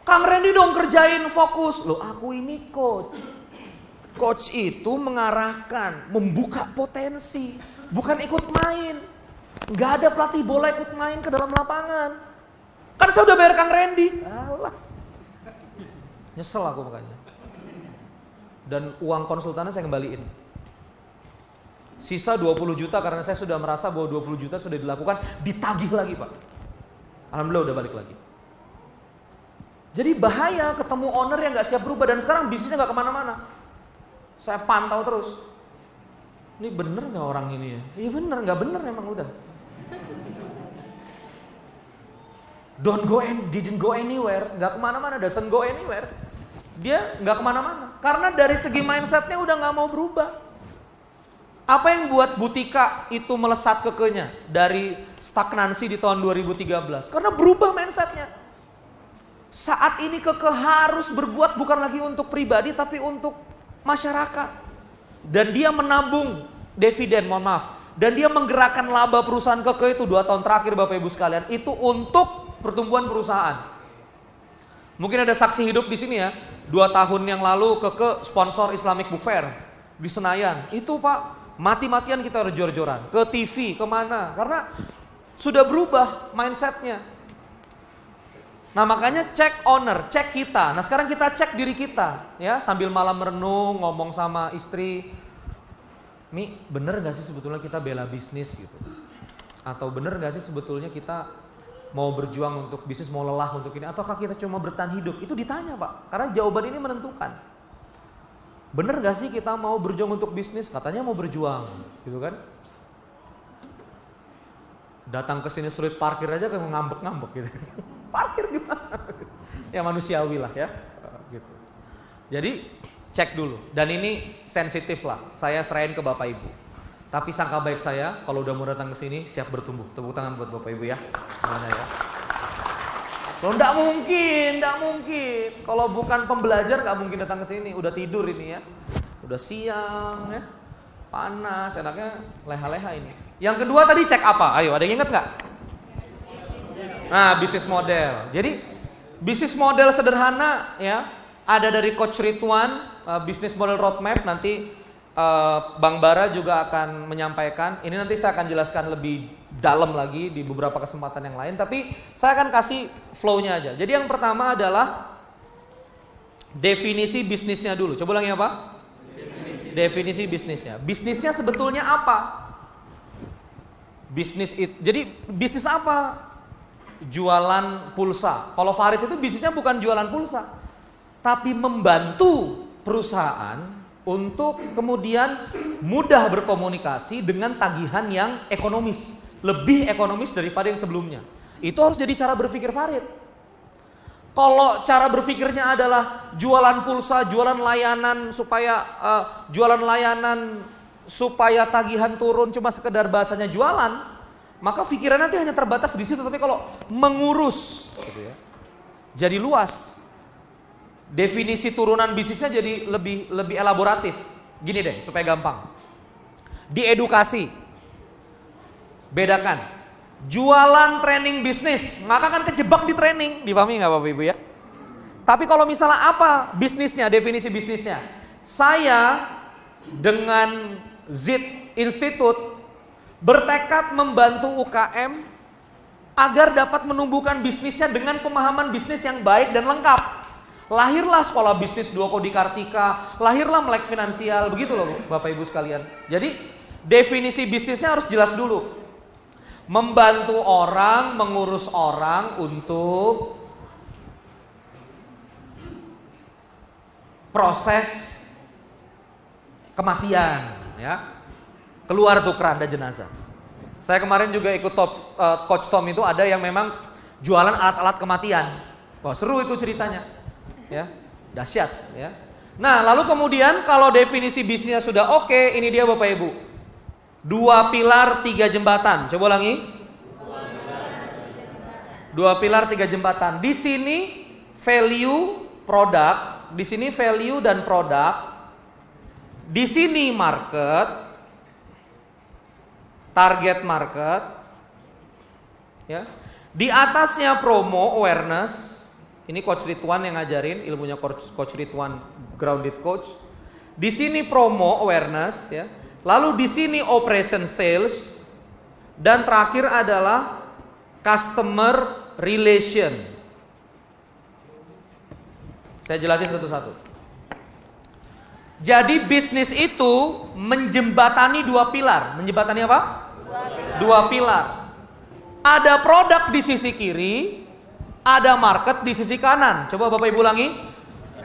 "Kang Randy dong kerjain fokus." "Loh aku ini coach. Coach itu mengarahkan, membuka potensi, bukan ikut main. Nggak ada pelatih bola ikut main ke dalam lapangan. Kan saya udah bayar Kang Randy." Alah. Nyesel aku makanya. Dan uang konsultannya saya kembaliin. Sisa 20 juta karena saya sudah merasa bahwa 20 juta sudah dilakukan, ditagih lagi Pak. Alhamdulillah udah balik lagi. Jadi bahaya ketemu owner yang nggak siap berubah, dan sekarang bisnisnya nggak kemana-mana. Saya pantau terus. Ini bener nggak orang ini ya? Iya bener, nggak bener emang udah. Didn't go anywhere, nggak kemana-mana, doesn't go anywhere. Dia nggak kemana-mana, karena dari segi mindsetnya udah nggak mau berubah. Apa yang buat Butika itu melesat kekenya dari stagnansi di tahun 2013? Karena berubah mindsetnya. Saat ini Keke harus berbuat bukan lagi untuk pribadi tapi untuk masyarakat. Dan dia menabung dividen, dan dia menggerakkan laba perusahaan Keke itu 2 tahun terakhir Bapak Ibu sekalian, itu untuk pertumbuhan perusahaan. Mungkin ada saksi hidup di sini ya, 2 tahun yang lalu Keke sponsor Islamic Book Fair di Senayan. Itu Pak, mati-matian kita harus jor-joran, ke TV, kemana, karena sudah berubah mindsetnya. Nah makanya cek owner, cek kita. Nah sekarang kita cek diri kita ya, sambil malam merenung, ngomong sama istri, "Mi, bener gak sih sebetulnya kita bela bisnis gitu? Atau bener gak sih sebetulnya kita mau berjuang untuk bisnis, mau lelah untuk ini? Ataukah kita cuma bertahan hidup?" Itu ditanya Pak, karena jawaban ini menentukan. Bener gak sih kita mau berjuang untuk bisnis? Katanya mau berjuang gitu kan. Datang ke sini sulit parkir aja kayak ngambek-ngambek gitu. Parkir di mana? Ya manusiawi lah ya. Gitu. Jadi cek dulu. Dan ini sensitif lah. Saya serahin ke Bapak Ibu. Tapi sangka baik saya kalau udah mau datang ke sini siap bertumbuh. Tepuk tangan buat Bapak Ibu ya. Mana ya? Loh enggak mungkin. Kalau bukan pembelajar enggak mungkin datang ke sini. Udah tidur ini ya. Udah siang ya. Panas, enaknya leha-leha ini. Yang kedua tadi cek apa? Ayo, ada yang inget enggak? Nah, bisnis model. Jadi bisnis model sederhana ya, ada dari Coach Ridwan, bisnis model roadmap. Nanti Bang Bara juga akan menyampaikan. Ini nanti saya akan jelaskan lebih dalam lagi di beberapa kesempatan yang lain. Tapi saya akan kasih flow-nya aja. Jadi yang pertama adalah definisi bisnisnya dulu. Coba ulangi apa? Definisi bisnisnya. Bisnisnya sebetulnya apa? Jadi bisnis apa? Jualan pulsa. Kalau Farid itu bisnisnya bukan jualan pulsa, tapi membantu perusahaan untuk kemudian mudah berkomunikasi dengan tagihan yang ekonomis, lebih ekonomis daripada yang sebelumnya. Itu harus jadi cara berpikir Farid. Kalau cara berpikirnya adalah jualan pulsa, jualan layanan supaya tagihan turun, cuma sekedar bahasanya jualan, maka pikiran nanti hanya terbatas di situ. Tapi kalau mengurus, gitu ya, jadi luas. Definisi turunan bisnisnya jadi lebih elaboratif. Gini deh, supaya gampang. Di edukasi, bedakan jualan training bisnis, maka kan kejebak di training. Dipahami nggak Bapak Ibu ya? Tapi kalau misalnya apa bisnisnya, definisi bisnisnya, saya dengan ZIT Institute bertekad membantu UKM agar dapat menumbuhkan bisnisnya dengan pemahaman bisnis yang baik dan lengkap. Lahirlah sekolah bisnis Duo Kodi Kartika, lahirlah Melek Finansial, begitu loh Bapak Ibu sekalian. Jadi definisi bisnisnya harus jelas dulu. Membantu orang, mengurus orang untuk proses kematian, ya. Keluar tuh keranda jenazah. Saya kemarin juga ikut Coach Tom itu, ada yang memang jualan alat-alat kematian. Wah, seru itu ceritanya. Ya, dahsyat ya. Nah, lalu kemudian kalau definisi bisnisnya sudah oke, ini dia Bapak Ibu. 2 pilar 3 jembatan. Coba ulangi. 2 pilar 3 jembatan. Di sini value produk, di sini value dan produk. Di sini market, target market, ya. Di atasnya promo, awareness. Ini Coach Ridwan yang ngajarin ilmunya Coach Ridwan, grounded coach. Di sini promo, awareness, ya. Lalu di sini operation sales, dan terakhir adalah customer relation. Saya jelasin satu-satu. Jadi bisnis itu menjembatani 2 pilar. Menjembatani apa? 2 pilar. Ada produk di sisi kiri, ada market di sisi kanan. Coba Bapak Ibu ulangi.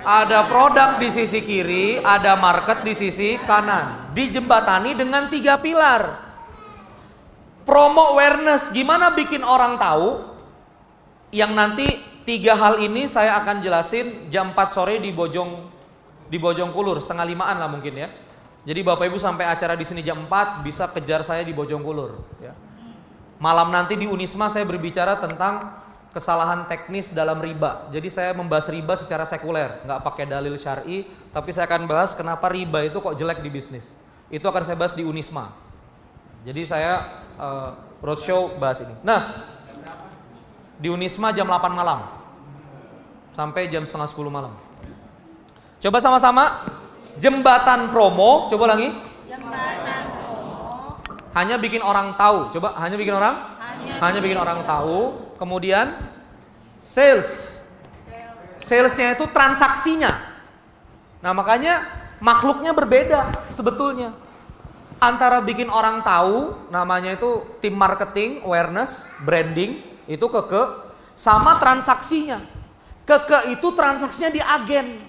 Ada produk di sisi kiri, ada market di sisi kanan. Dijembatani dengan 3 pilar. Promo awareness, gimana bikin orang tahu? Yang nanti 3 hal ini saya akan jelasin jam 4 sore di Bojongkulur, setengah 5-an lah mungkin ya. Jadi Bapak Ibu sampai acara di sini jam 4 bisa kejar saya di Bojongkulur ya. Malam nanti di Unisma saya berbicara tentang kesalahan teknis dalam riba. Jadi saya membahas riba secara sekuler, nggak pakai dalil syar'i, tapi saya akan bahas kenapa riba itu kok jelek di bisnis. Itu akan saya bahas di Unisma. Jadi saya roadshow bahas ini. Nah, di Unisma jam 8 malam sampai jam setengah 10 malam. Coba sama-sama, jembatan promo, coba lagi. Jembatan promo. Hanya bikin orang tahu, coba hanya bikin orang? Hanya bikin orang tahu. Kemudian sales. Salesnya itu transaksinya. Nah makanya makhluknya berbeda sebetulnya. Antara bikin orang tahu, namanya itu tim marketing, awareness, branding, itu keke, sama transaksinya. Keke itu transaksinya di agen.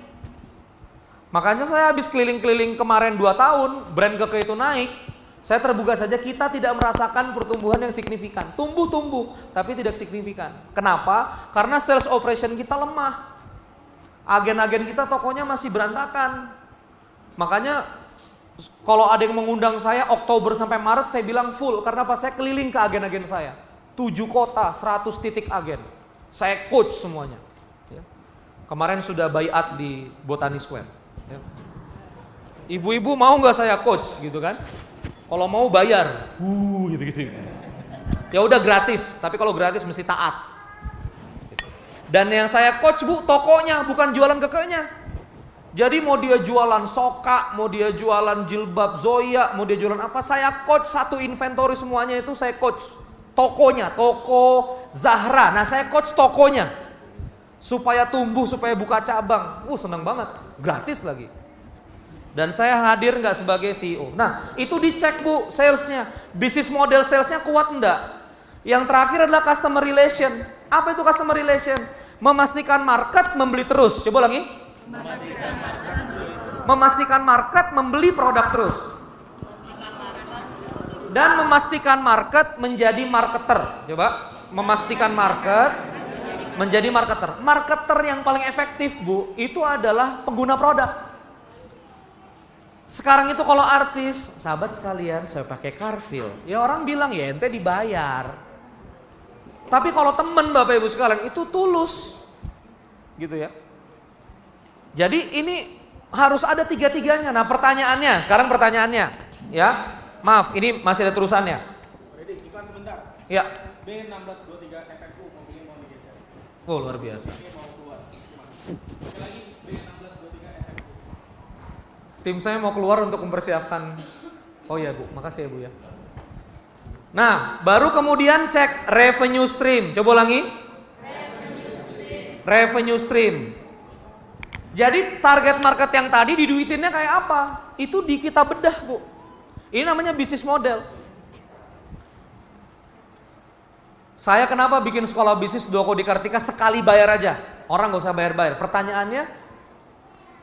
Makanya saya habis keliling-keliling kemarin 2 tahun, brand keke itu naik. Saya terbuka saja, kita tidak merasakan pertumbuhan yang signifikan. Tumbuh, tapi tidak signifikan. Kenapa? Karena sales operation kita lemah. Agen-agen kita tokonya masih berantakan. Makanya kalau ada yang mengundang saya Oktober sampai Maret, saya bilang full. Karena apa? Saya keliling ke agen-agen saya. 7 kota, 100 titik agen. Saya coach semuanya. Ya. Kemarin sudah baiat di Botani Square. Ya. Ibu-ibu mau nggak saya coach gitu kan? Kalau mau bayar, gitu-gitu. Ya udah gratis, tapi kalau gratis mesti taat. Dan yang saya coach Bu, tokonya bukan jualan kekenya. Jadi mau dia jualan soka, mau dia jualan jilbab Zoya, mau dia jualan apa, saya coach satu inventory semuanya itu saya coach. Tokonya, toko Zahra. Nah saya coach tokonya supaya tumbuh, supaya buka cabang. Seneng banget, gratis lagi. Dan saya hadir nggak sebagai CEO. Nah itu dicek Bu salesnya, bisnis model salesnya kuat enggak. Yang terakhir adalah customer relation. Apa itu customer relation? Memastikan market membeli terus. Coba lagi. Memastikan market membeli produk terus. Dan memastikan market menjadi marketer. Coba, memastikan market menjadi marketer. Marketer yang paling efektif Bu, itu adalah pengguna produk. Sekarang itu kalau artis, sahabat sekalian, saya pakai Carfil. Ya orang bilang ya ente dibayar. Tapi kalau temen Bapak Ibu sekalian itu tulus. Gitu ya. Jadi ini harus ada tiga-tiganya. Nah pertanyaannya, sekarang pertanyaannya. Ya, maaf ini masih ada terusannya. Iklan sebentar. Ya. B1623 FFU mobilnya mau digeser. Oh luar biasa. Ini mau keluar. Sekali lagi B1623 FFU. Tim saya mau keluar untuk mempersiapkan. Oh ya Bu, makasih ya Bu ya. Nah, baru kemudian cek revenue stream. Coba ulangi. Revenue stream. Jadi target market yang tadi diduitinnya kayak apa? Itu di kita bedah Bu. Ini namanya bisnis model. Saya kenapa bikin sekolah bisnis Duo Kodi Kartika sekali bayar aja. Orang gak usah bayar-bayar. Pertanyaannya,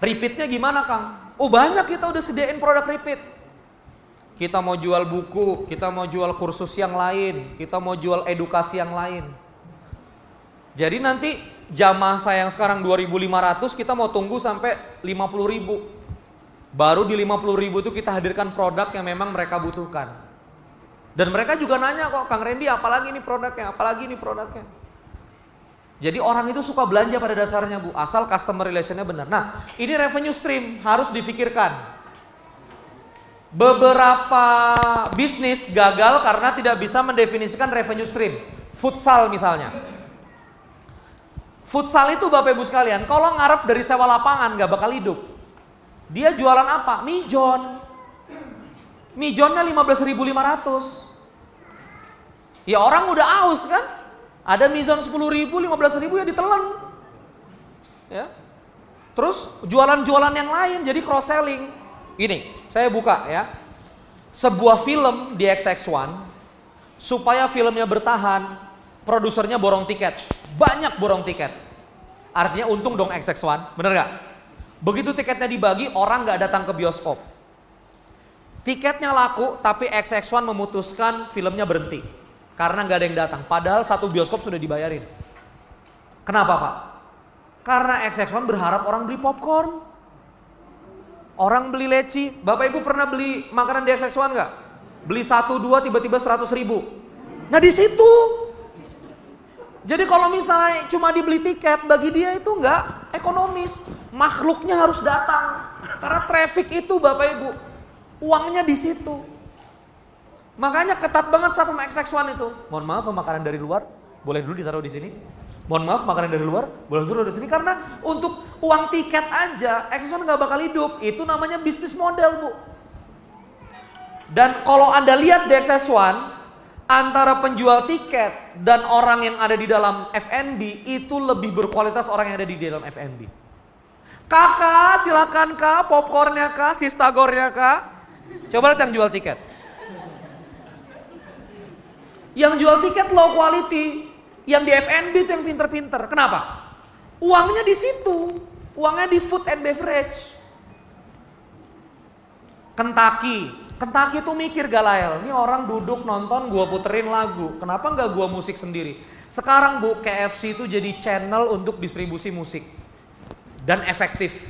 repeatnya gimana Kang? Oh banyak kita udah sediain produk repeat. Kita mau jual buku, kita mau jual kursus yang lain, kita mau jual edukasi yang lain. Jadi nanti jamaah saya yang sekarang 2.500 kita mau tunggu sampai 50.000. Baru di 50.000 itu kita hadirkan produk yang memang mereka butuhkan. Dan mereka juga nanya kok, Kang Randy apalagi ini produknya, apalagi ini produknya. Jadi orang itu suka belanja pada dasarnya Bu, asal customer relationnya benar. Nah ini revenue stream harus difikirkan. Beberapa bisnis gagal karena tidak bisa mendefinisikan revenue stream. Futsal misalnya. Futsal itu Bapak Ibu sekalian, kalau ngarep dari sewa lapangan gak bakal hidup. Dia jualan apa? Mijon. Mijonnya 15.500. Ya orang udah aus kan? Ada mizon 10.000, 15.000 ya ditelan. Ya. Terus jualan-jualan yang lain jadi cross selling. Gini, saya buka ya. Sebuah film di XX1 supaya filmnya bertahan, produsernya borong tiket. Banyak borong tiket. Artinya untung dong XX1, bener gak? Begitu tiketnya dibagi, orang gak datang ke bioskop. Tiketnya laku, tapi XX1 memutuskan filmnya berhenti. Karena gak ada yang datang. Padahal satu bioskop sudah dibayarin. Kenapa Pak? Karena XX1 berharap orang beli popcorn. Orang beli leci. Bapak Ibu pernah beli makanan di XX1 gak? Beli 1, 2 tiba-tiba 100.000. Nah di situ. Jadi kalau misalnya cuma dibeli tiket, bagi dia itu gak ekonomis. Makhluknya harus datang. Karena traffic itu Bapak Ibu. Uangnya di situ. Makanya ketat banget sama XX1 itu. Mohon maaf makanan dari luar, boleh dulu ditaruh di sini. Mohon maaf makanan dari luar, boleh dulu di sini karena untuk uang tiket aja XX1 nggak bakal hidup. Itu namanya bisnis model, Bu. Dan kalau Anda lihat di XX1 antara penjual tiket dan orang yang ada di dalam F&B itu lebih berkualitas orang yang ada di dalam F&B. Kakak, silakan Kak, popcornnya Kak, sistagornya Kak. Coba lihat yang jual tiket. Yang jual tiket low quality, yang di F&B itu yang pinter-pinter. Kenapa? Uangnya di situ, uangnya di food and beverage. Kentucky tuh mikir Galael, ini orang duduk nonton, gua puterin lagu. Kenapa nggak gua musik sendiri? Sekarang Bu, KFC itu jadi channel untuk distribusi musik dan efektif.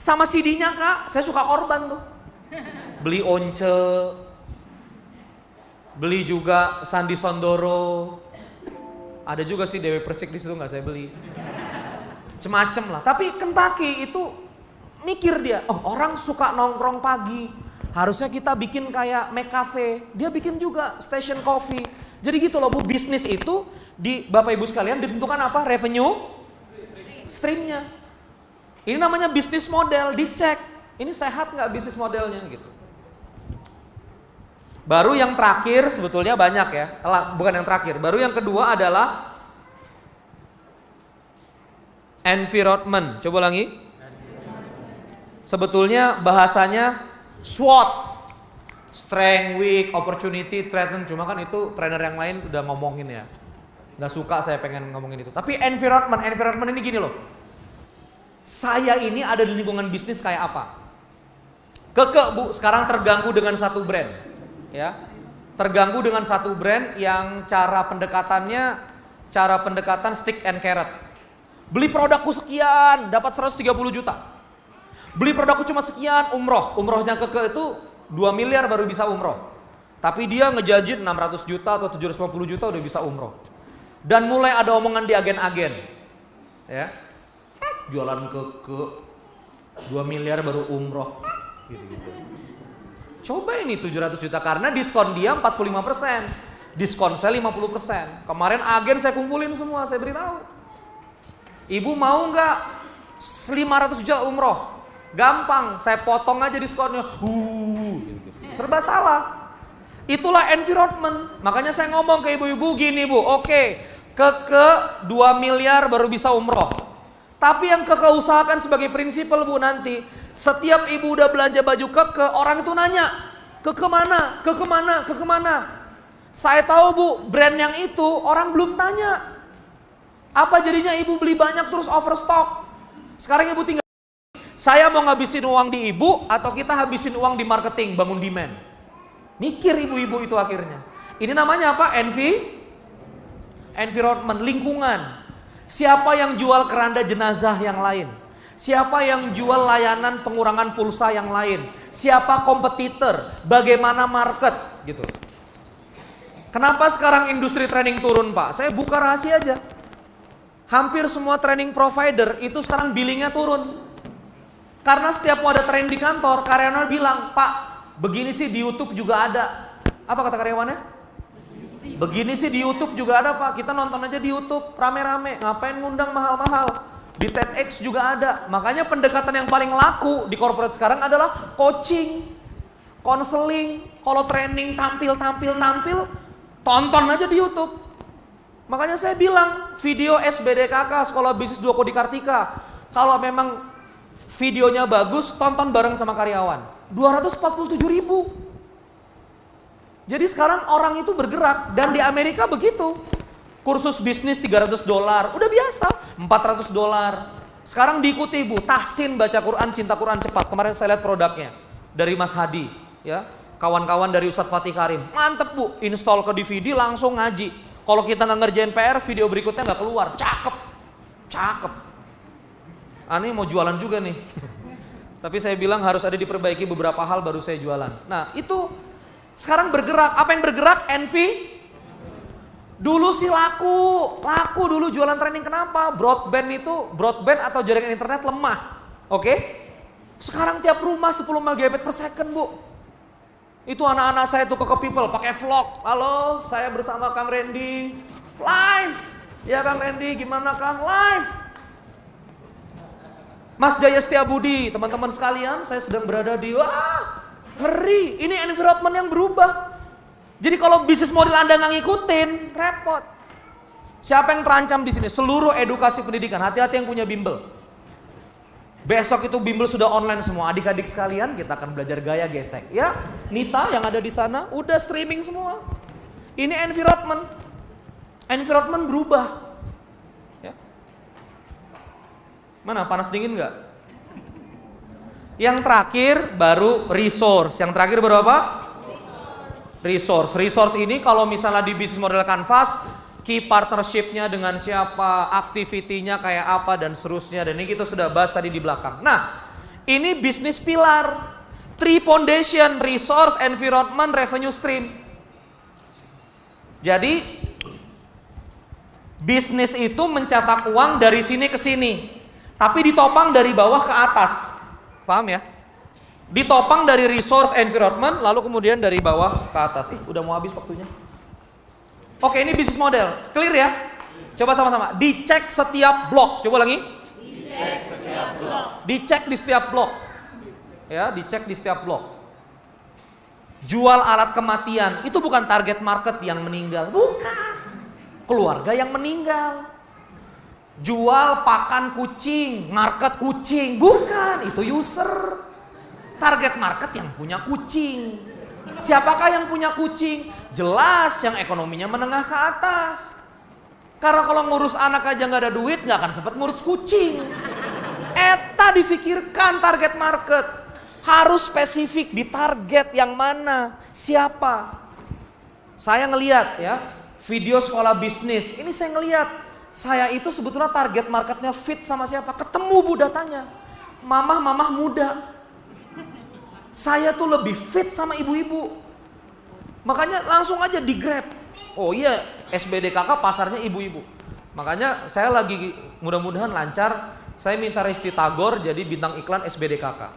Sama CD-nya Kak, saya suka korban tuh. Beli Once, beli juga Sandi Sondoro, ada juga sih Dewi Persik di situ nggak saya beli, cemacem lah. Tapi Kentucky itu mikir dia, oh orang suka nongkrong pagi, harusnya kita bikin kayak McCafe, dia bikin juga station coffee. Jadi gitu loh Bu, bisnis itu di Bapak Ibu sekalian ditentukan apa? Revenue streamnya. Ini namanya bisnis model, dicek, ini sehat nggak bisnis modelnya gitu. Baru yang terakhir sebetulnya banyak ya, bukan yang terakhir. Baru yang kedua adalah environment. Coba ulangi. Sebetulnya bahasanya SWOT. Strength, weak, opportunity, threaten. Cuma kan itu trainer yang lain udah ngomongin ya. Gak suka saya pengen ngomongin itu. Tapi environment ini gini loh. Saya ini ada di lingkungan bisnis kayak apa? Keke Bu, sekarang terganggu dengan satu brand. Ya, terganggu dengan satu brand yang cara pendekatan stick and carrot. Beli produkku sekian, dapat 130 juta. Beli produkku cuma sekian, umroh. Umrohnya Keke itu 2 miliar baru bisa umroh. Tapi dia ngejanjin 600 juta atau 750 juta udah bisa umroh. Dan mulai ada omongan di agen-agen. Ya. Jualan Keke 2 miliar baru umroh. Gitu-gitu. Coba ini 700 juta karena diskon dia 45%. Diskon saya 50%. Kemarin agen saya kumpulin semua, saya beritahu. Ibu mau nggak 500 juta umroh? Gampang, saya potong aja diskonnya. Gitu. Serba salah. Itulah environment. Makanya saya ngomong ke ibu-ibu gini bu, oke, Keke 2 miliar baru bisa umroh. Tapi yang Keke usahakan sebagai prinsipal bu nanti, setiap ibu udah belanja baju Keke, orang itu nanya, Keke mana? Keke mana? Keke mana? Saya tahu bu, brand yang itu orang belum tanya. Apa jadinya ibu beli banyak terus overstock? Sekarang ibu tinggal, saya mau ngabisin uang di ibu atau kita habisin uang di marketing, bangun demand? Mikir ibu-ibu itu akhirnya. Ini namanya apa? Environment, lingkungan. Siapa yang jual keranda jenazah yang lain? Siapa yang jual layanan pengurangan pulsa yang lain? Siapa kompetitor? Bagaimana market? Gitu. Kenapa sekarang industri training turun Pak? Saya buka rahasia aja. Hampir semua training provider itu sekarang billingnya turun. Karena setiap mau ada training di kantor, karyawan bilang, Pak, begini sih di YouTube juga ada. Apa kata karyawannya? Begini sih di YouTube juga ada Pak, kita nonton aja di YouTube, rame-rame, ngapain ngundang mahal-mahal. Di TEDx juga ada. Makanya pendekatan yang paling laku di corporate sekarang adalah coaching, counseling. Kalau training tampil, tonton aja di YouTube. Makanya saya bilang, video SBDKK, Sekolah Bisnis 2 Kodi Kartika, kalau memang videonya bagus, tonton bareng sama karyawan. 247.000. Jadi sekarang orang itu bergerak, dan di Amerika begitu. Kursus bisnis $300, udah biasa, $400. Sekarang diikuti Bu, tahsin baca Quran, cinta Quran cepat. Kemarin saya lihat produknya dari Mas Hadi, ya. Kawan-kawan dari Ustadz Fatih Karim, mantep Bu, install ke DVD langsung ngaji. Kalau kita nggak ngerjain PR, video berikutnya nggak keluar, cakep. Ani mau jualan juga nih. Tapi saya bilang harus ada diperbaiki beberapa hal baru saya jualan. Nah itu sekarang bergerak. Apa yang bergerak? Envy. Dulu sih laku dulu jualan training. Kenapa? Broadband atau jaringan internet lemah. Oke? Sekarang tiap rumah 10 Mbps Bu. Itu anak-anak saya tuh Keke People pakai vlog. Halo, saya bersama Kang Randy live. Ya Kang Randy, gimana Kang? Live. Mas Jaya Setiabudi, teman-teman sekalian, saya sedang berada di ngeri. Ini environment yang berubah. Jadi kalau bisnis model Anda nggak ngikutin, repot. Siapa yang terancam di sini? Seluruh edukasi pendidikan. Hati-hati yang punya bimbel. Besok itu bimbel sudah online semua. Adik-adik sekalian, kita akan belajar gaya gesek. Ya, Nita yang ada di sana udah streaming semua. Ini environment. Environment berubah. Ya. Mana panas dingin nggak? Yang terakhir baru resource. Yang terakhir baru apa? Resource. Resource ini kalau misalnya di bisnis model Canvas, key partnership-nya dengan siapa, activity-nya kayak apa dan seterusnya. Dan ini kita sudah bahas tadi di belakang. Nah, ini bisnis pilar. 3 foundation, resource, environment, revenue stream. Jadi bisnis itu mencetak uang dari sini ke sini, tapi ditopang dari bawah ke atas. Paham ya? Ditopang dari resource, environment, lalu kemudian dari bawah ke atas. Udah mau habis waktunya. Oke, ini bisnis model. Clear ya? Coba sama-sama. Dicek setiap blok. Coba lagi. Dicek setiap blok. Dicek di setiap blok. Ya, dicek di setiap blok. Jual alat kematian, itu bukan target market yang meninggal. Bukan. Keluarga yang meninggal. Jual pakan kucing, market kucing. Bukan, itu user. Target market yang punya kucing. Siapakah yang punya kucing? Jelas yang ekonominya menengah ke atas. Karena kalau ngurus anak aja nggak ada duit, nggak akan sempat ngurus kucing. Eta difikirkan target market. Harus spesifik di target yang mana, siapa. Saya ngelihat ya, video sekolah bisnis. Ini saya ngelihat, saya itu sebetulnya target marketnya fit sama siapa. Ketemu Bu datanya. mamah muda. Saya tuh lebih fit sama ibu-ibu. Makanya langsung aja di grab. Oh iya, SBDKK pasarnya ibu-ibu. Makanya saya lagi mudah-mudahan lancar. Saya minta Resti Tagor jadi bintang iklan SBDKK.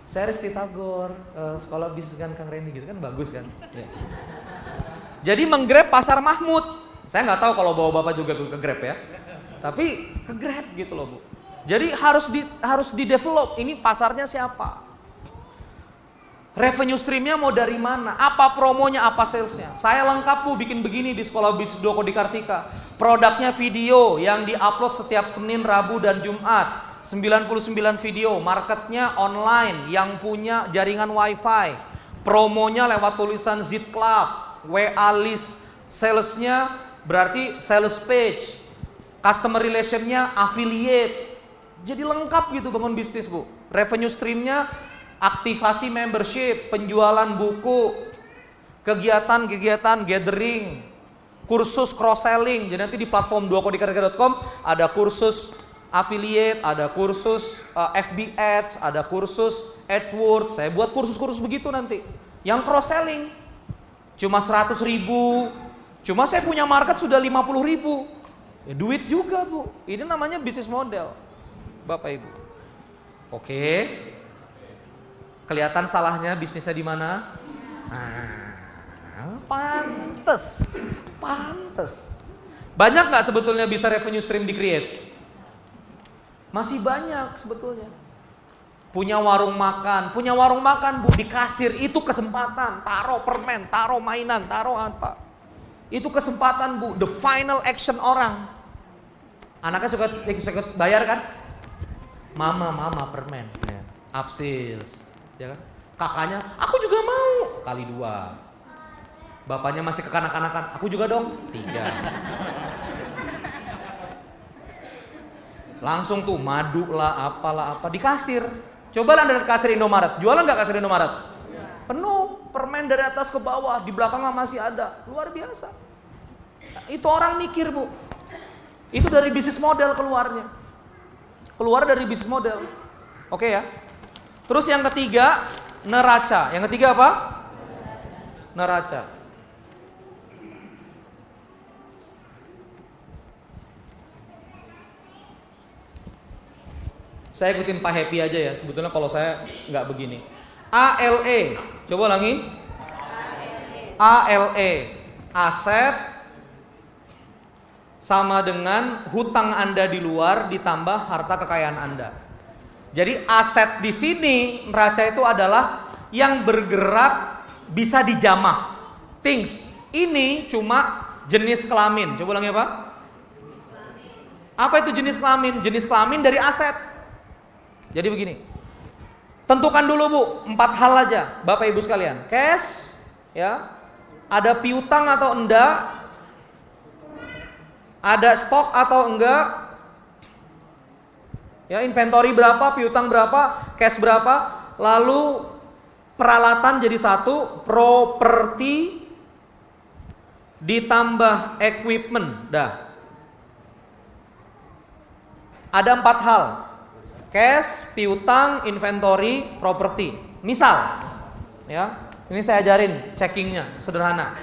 Saya Resti Tagor, sekolah bisnis kan Kang Randy gitu kan bagus kan. Ya. Jadi menggrab pasar Mahmud. Saya nggak tahu kalau bawa bapak juga ke grab ya. Tapi ke grab gitu loh Bu. Jadi harus di develop. Ini pasarnya siapa? Revenue streamnya mau dari mana? Apa promonya, apa salesnya? Saya lengkap Bu bikin begini di Sekolah Bisnis Doko di Kartika. Produknya video yang diupload setiap Senin, Rabu, dan Jumat. 99 video. Marketnya online yang punya jaringan wifi. Promonya lewat tulisan Zit Club, WA list. Salesnya berarti sales page. Customer relationnya affiliate. Jadi lengkap gitu bangun bisnis Bu. Revenue streamnya aktivasi membership, penjualan buku, kegiatan-kegiatan gathering, kursus cross selling. Jadi nanti di platform duakodikatika.com ada kursus affiliate, ada kursus FB Ads, ada kursus AdWords. Saya buat kursus-kursus begitu nanti. Yang cross selling cuma 100.000. Cuma saya punya market sudah 50.000. Ya, duit juga Bu. Ini namanya bisnis model, Bapak Ibu. Oke. Kelihatan salahnya bisnisnya di mana? Pantes. Banyak nggak sebetulnya bisa revenue stream di-create? Masih banyak sebetulnya. Punya warung makan Bu, di kasir itu kesempatan. Taruh permen, taruh mainan, taruh apa? Itu kesempatan Bu, the final action orang. Anaknya suka bayar kan? Mama permen, upsales. Ya kan? Kakaknya, aku juga mau, kali 2. Bapaknya masih kekanak-kanakan, aku juga dong, 3. Langsung tuh madu lah, apalah apa di kasir. Coba lah dari kasir Indomaret, jualan nggak kasir Indomaret? Penuh, permen dari atas ke bawah, di belakangnya masih ada, luar biasa. Itu orang mikir Bu, itu dari bisnis model keluarnya, keluar dari bisnis model. Oke ya. Terus yang ketiga, neraca. Yang ketiga apa? Neraca. Saya ikutin Pak Happy aja ya. Sebetulnya kalau saya nggak begini. ALE. Coba ulangi. ALE. Aset sama dengan hutang Anda di luar ditambah harta kekayaan Anda. Jadi aset di sini neraca itu adalah yang bergerak bisa dijamah. Things. Ini cuma jenis kelamin. Coba ulangi apa? Apa itu jenis kelamin? Jenis kelamin dari aset. Jadi begini. Tentukan dulu Bu, 4 hal aja Bapak Ibu sekalian. Cash, ya. Ada piutang atau enggak? Ada stok atau enggak? Ya, inventory berapa, piutang berapa, cash berapa, lalu peralatan jadi 1, properti ditambah equipment, dah. Ada 4 hal. Cash, piutang, inventory, properti. Misal, ya, ini saya ajarin checkingnya, sederhana.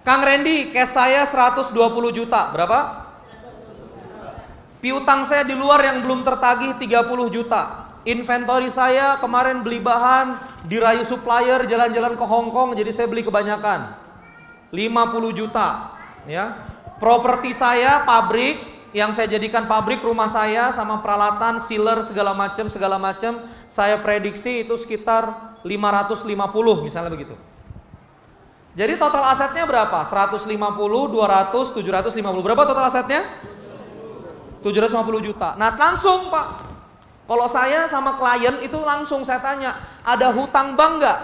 Kang Randy, cash saya 120 juta, berapa? Piutang saya di luar yang belum tertagih 30 juta. Inventory saya kemarin beli bahan, dirayu supplier, jalan-jalan ke Hong Kong, jadi saya beli kebanyakan. 50 juta, ya. Properti saya pabrik, yang saya jadikan pabrik rumah saya sama peralatan, sealer segala macam, saya prediksi itu sekitar 550 misalnya begitu. Jadi total asetnya berapa? 150, 200, 750. Berapa total asetnya? 750 juta. Nah langsung Pak, kalau saya sama klien itu langsung saya tanya, ada hutang bank nggak?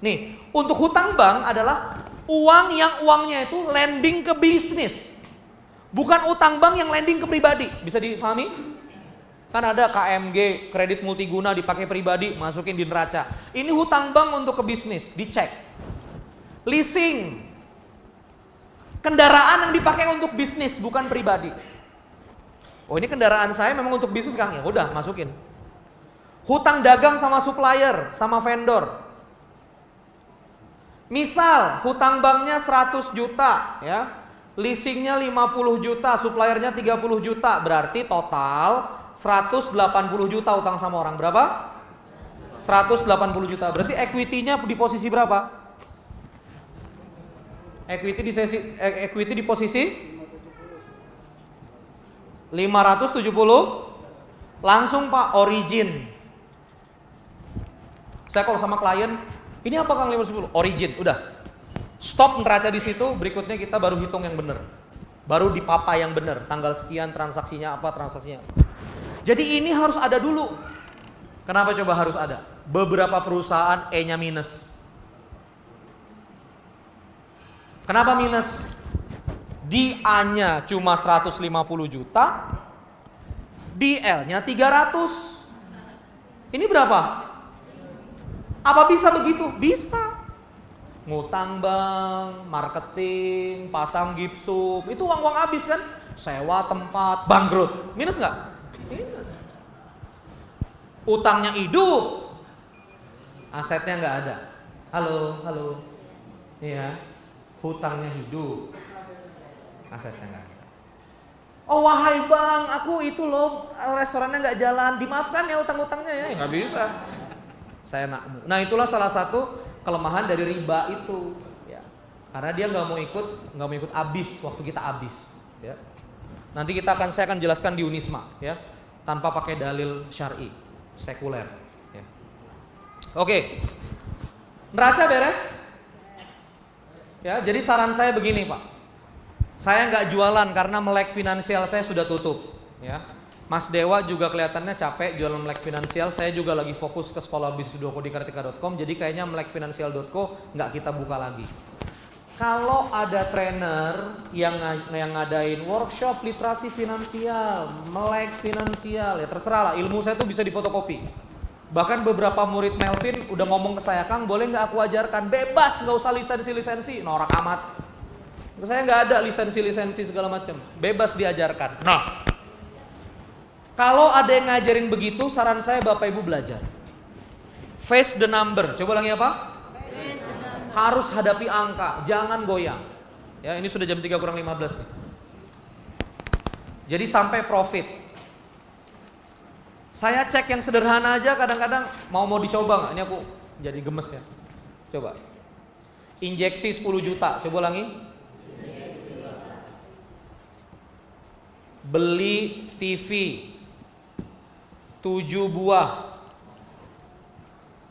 Nih, untuk hutang bank adalah uang yang uangnya itu lending ke bisnis, bukan utang bank yang lending ke pribadi. Bisa difahami? Kan ada KMG, kredit multiguna dipakai pribadi, masukin di neraca. Ini hutang bank untuk ke bisnis, dicek. Leasing, kendaraan yang dipakai untuk bisnis bukan pribadi. Oh ini kendaraan saya memang untuk bisnis Kang, ya udah masukin. Hutang dagang sama supplier, sama vendor. Misal hutang banknya 100 juta ya, leasingnya 50 juta, suppliernya 30 juta, berarti total 180 juta utang sama orang. Berapa? 180 juta. Berarti equity-nya di posisi berapa? Equity di posisi 570. Langsung Pak, origin. Saya kalau sama klien, ini apa Kang 510? Origin, udah. Stop neraca di situ, berikutnya kita baru hitung yang benar. Baru dipapa yang benar, tanggal sekian transaksinya apa, transaksinya apa. Jadi ini harus ada dulu. Kenapa coba harus ada? Beberapa perusahaan E-nya minus. Kenapa minus? Di A-nya cuma 150 juta, di L-nya 300. Ini berapa? Apa bisa begitu? Bisa. Ngutang bank, marketing, pasang gipsum, itu uang-uang habis kan? Sewa tempat, bangkrut. Minus nggak? Minus. Utangnya hidup, asetnya nggak ada. Halo. Iya, hutangnya hidup, asetnya nggak ada. Oh wahai bang, aku itu loh restorannya nggak jalan, dimaafkan ya utang-utangnya ya, nggak bisa. Saya nakmu. Nah itulah salah satu kelemahan dari riba itu, ya. Karena dia nggak mau ikut abis waktu kita abis. Ya. Nanti saya akan jelaskan di Unisma, ya, tanpa pakai dalil syar'i, sekuler. Ya. Oke, neraca beres. Ya, jadi saran saya begini Pak, saya nggak jualan karena melek finansial saya sudah tutup. Ya. Mas Dewa juga kelihatannya capek jualan melek finansial. Saya juga lagi fokus ke sekolah bisnis di kartika.com. Jadi kayaknya melekfinansial.co nggak kita buka lagi. Kalau ada trainer yang ngadain workshop literasi finansial, melek finansial, ya terserah lah. Ilmu saya tuh bisa difotokopi. Bahkan beberapa murid Melvin udah ngomong ke saya, Kang boleh nggak aku ajarkan? Bebas, nggak usah lisensi. Norak amat. Saya nggak ada lisensi segala macam. Bebas diajarkan. Nah. Kalau ada yang ngajarin begitu, saran saya Bapak Ibu belajar. Face the number. Coba ulangi apa? Harus hadapi angka, jangan goyang. Ya, ini sudah jam 3:15 nih. Jadi sampai profit. Saya cek yang sederhana aja kadang-kadang mau dicoba nggak? Ini aku jadi gemes ya. Coba. Injeksi 10 juta. Coba ulangi. Beli TV 7 buah,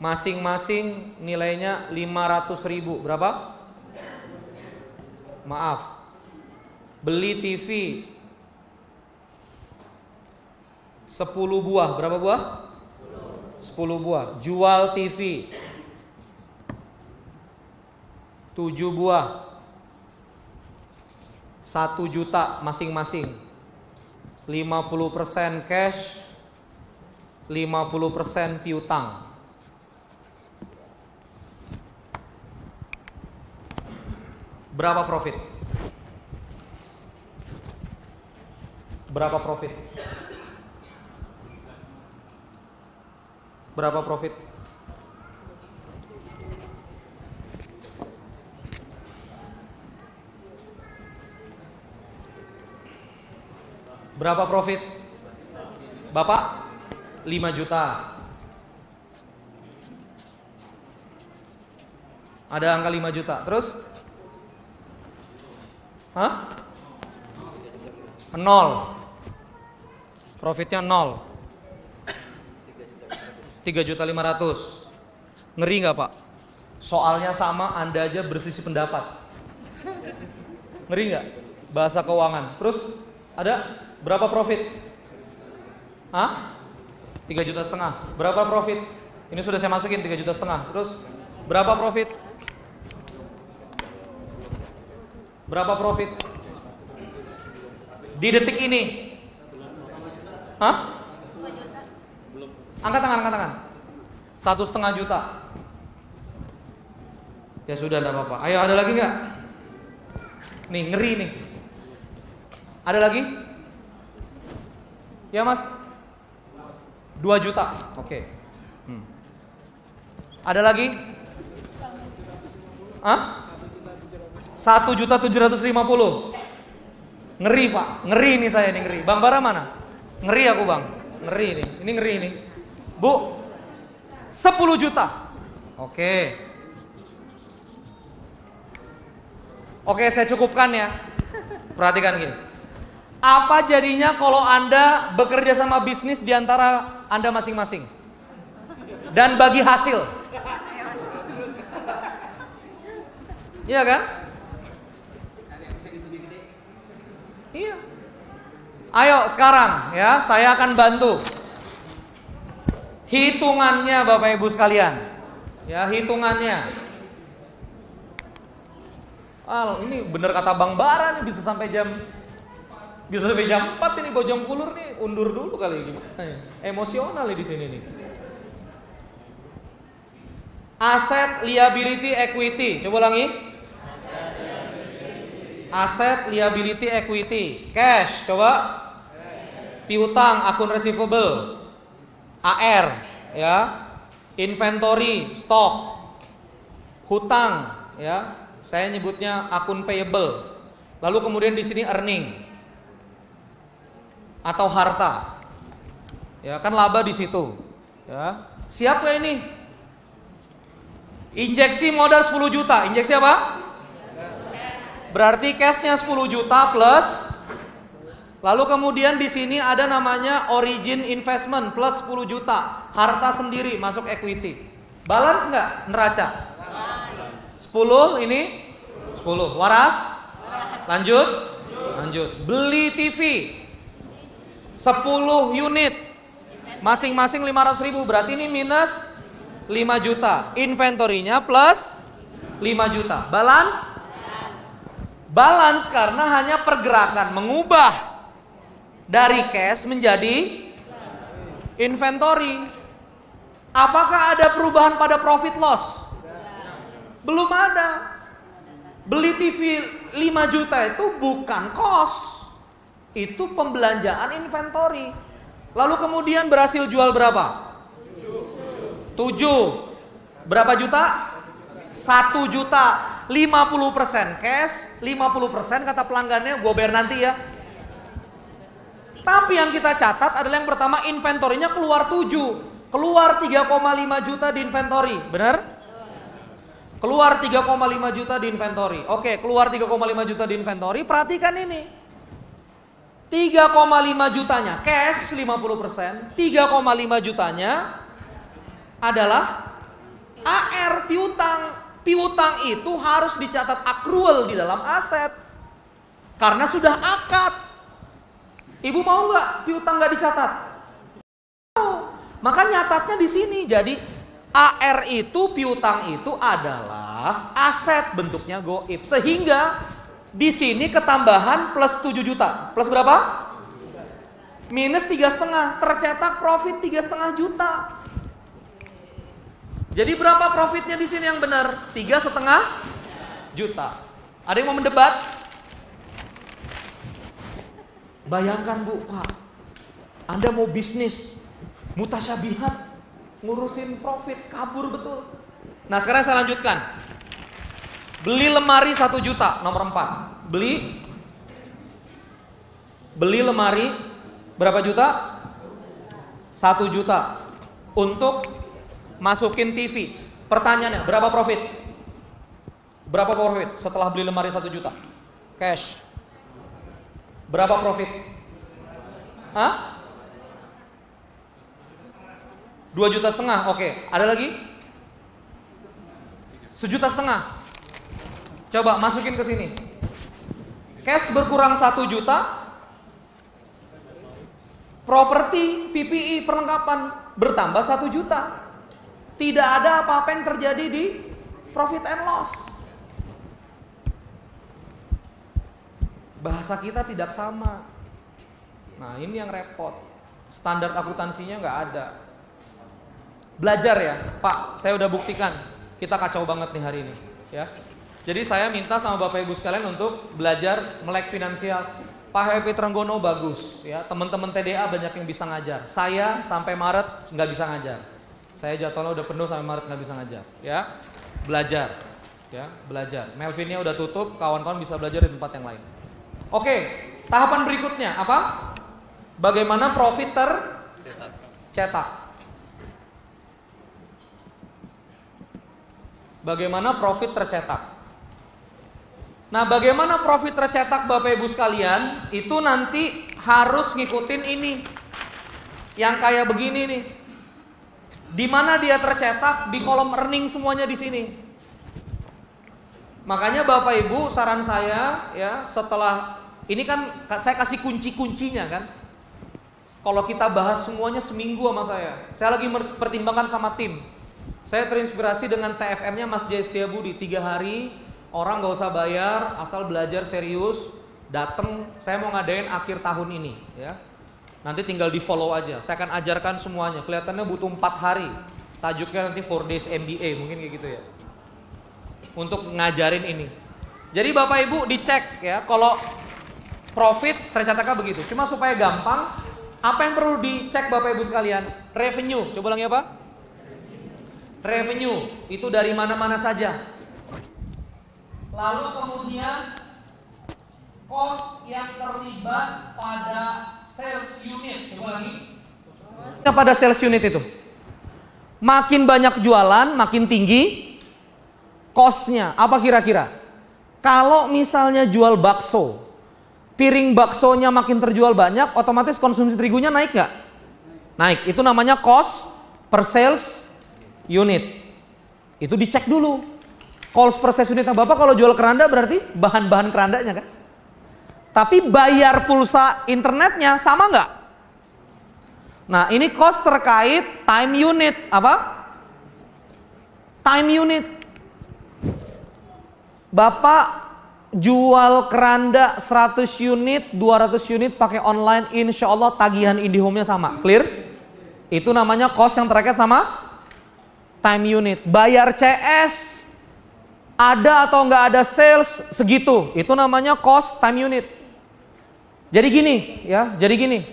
masing-masing nilainya 500.000. Berapa? Maaf, beli TV 10 buah. Berapa buah? 10 buah. Jual TV 7 buah, 1 juta masing-masing. 50% cash, 50% piutang. Berapa profit? Berapa profit? Berapa profit? Berapa profit? Bapak? 5 juta. Ada angka 5 juta. Terus? Hah? 0. Profitnya 0. 3.500.000. Ngeri nggak Pak? Soalnya sama, Anda aja berselisih pendapat. Ngeri nggak? Bahasa keuangan. Terus ada berapa profit? Hah? 3,5 juta. Berapa profit? Ini sudah saya masukin 3,5 juta. Terus berapa profit? Berapa profit? Di detik ini? Hah? Angkat tangan. 1,5 juta. Ya sudah, enggak apa-apa. Ayo, ada lagi nggak? Nih, ngeri nih. Ada lagi? Ya Mas? 2 juta. Oke. Ada lagi? Hah? 1.750.000. Ngeri Pak, ngeri nih saya nih, ngeri. Bang Bara mana? Ngeri aku Bang, ngeri nih, ini ngeri nih. Bu, 10 juta. Oke. Oke, saya cukupkan ya. Perhatikan gini. Apa jadinya kalau Anda bekerja sama bisnis di antara Anda masing-masing? Dan bagi hasil. Iya kan? Iya. Ayo sekarang ya, saya akan bantu. Hitungannya Bapak Ibu sekalian. Ya, hitungannya. Ini bener kata Bang Bara nih, bisa sampai jam 4 ini, Bojong Kulur nih undur dulu kali gimana ya? Emosional nih di sini nih. Aset, liability, equity. Coba ulangi. Aset, liability, equity. Cash, coba. Piutang, akun receivable. AR, ya. Inventory, stok. Hutang, ya. Saya nyebutnya akun payable. Lalu kemudian di sini earning atau harta. Ya, kan laba di situ. Ya. Siap ya ini? Injeksi modal 10 juta. Injeksi apa? Berarti cashnya 10 juta plus. Lalu kemudian di sini ada namanya origin investment plus 10 juta. Harta sendiri masuk equity. Balance nggak neraca? 10 ini 10. Waras? Lanjut. Beli TV 10 unit. Masing-masing 500.000. Berarti ini minus 5 juta. Inventorinya plus 5 juta. Balance karena hanya pergerakan mengubah dari cash menjadi inventory. Apakah ada perubahan pada profit loss? Belum ada. Beli TV 5 juta itu bukan cost. Itu pembelanjaan inventory. Lalu kemudian berhasil jual berapa? 7. Berapa juta? 1 juta. 50% cash, 50% kata pelanggannya gue bayar nanti ya. Tapi yang kita catat adalah yang pertama, inventorinya keluar 7. Keluar 3,5 juta di inventory. Benar? Keluar 3,5 juta di inventory. Oke, keluar 3,5 juta di inventory. Perhatikan ini. 3,5 jutanya cash 50%. 3,5 jutanya adalah AR, piutang. Piutang itu harus dicatat accrual di dalam aset. Karena sudah akad. Ibu mau nggak piutang nggak dicatat? Mau. Maka nyatatnya di sini. Jadi AR itu, piutang itu adalah aset, bentuknya goib. Sehingga di sini ketambahan plus 7 juta. Plus berapa? Minus 3,5. Tercetak profit 3,5 juta. Jadi berapa profitnya di sini yang benar? 3,5 juta. Ada yang mau mendebat? Bayangkan Bu, Pak, Anda mau bisnis mutasyabihat, ngurusin profit, kabur betul. Nah sekarang saya lanjutkan. Beli lemari 1 juta, nomor 4. Beli lemari berapa juta? 1 juta. Untuk masukin TV. Pertanyaannya, berapa profit? Berapa profit setelah beli lemari 1 juta? Cash. Berapa profit? Hah? 2,5 juta. Oke, ada lagi? 1,5 juta. Coba masukin ke sini. Cash berkurang 1 juta. Properti, PPE, perlengkapan bertambah 1 juta. Tidak ada apa-apa yang terjadi di profit and loss. Bahasa kita tidak sama. Nah ini yang repot. Standar akuntansinya nggak ada. Belajar ya Pak, saya udah buktikan kita kacau banget nih hari ini ya. Jadi saya minta sama Bapak Ibu sekalian untuk belajar melek finansial. Pak Happy Trenggono bagus ya, teman-teman TDA banyak yang bisa ngajar. Saya sampai Maret nggak bisa ngajar. Saya jadwalnya udah penuh sampai Maret nggak bisa ngajar ya. Belajar ya, belajar. Melvinnya udah tutup, kawan-kawan bisa belajar di tempat yang lain. Oke, tahapan berikutnya apa? Bagaimana profit tercetak? Bagaimana profit tercetak? Nah, bagaimana profit tercetak Bapak Ibu sekalian? Itu nanti harus ngikutin ini. Yang kayak begini nih. Di mana dia tercetak? Di kolom earning semuanya di sini. Makanya Bapak Ibu, saran saya ya, setelah ini kan saya kasih kunci-kuncinya kan. Kalau kita bahas semuanya seminggu sama saya lagi pertimbangkan sama tim. Saya terinspirasi dengan TFM-nya Mas Jay Setiabudi, 3 hari, orang gak usah bayar, asal belajar serius, datang, saya mau ngadain akhir tahun ini ya. Nanti tinggal di follow aja, saya akan ajarkan semuanya, kelihatannya butuh 4 hari, tajuknya nanti 4 days MBA, mungkin kayak gitu ya. Untuk ngajarin ini. Jadi Bapak Ibu dicek ya, kalau profit tercetaknya begitu. Cuma supaya gampang, apa yang perlu dicek Bapak Ibu sekalian? Revenue, coba ulangi apa? Revenue, itu dari mana-mana saja. Lalu kemudian cost yang terlibat pada sales unit. Coba lagi. Pada sales unit itu. Makin banyak jualan, makin tinggi cost-nya. Apa kira-kira? Kalau misalnya jual bakso, piring baksonya makin terjual banyak, otomatis konsumsi terigunya naik nggak? Naik. Itu namanya cost per sales unit. Itu dicek dulu. Cost per sales unitnya Bapak kalau jual keranda berarti bahan-bahan kerandanya kan? Tapi bayar pulsa internetnya sama nggak? Nah, ini cost terkait time unit. Apa? Time unit. Bapak jual keranda 100 unit, 200 unit pakai online, insya Allah tagihan IndiHome-nya sama. Clear? Itu namanya cost yang terkait sama time unit. Bayar CS, ada atau nggak ada sales, segitu. Itu namanya cost time unit. Jadi gini ya, jadi gini.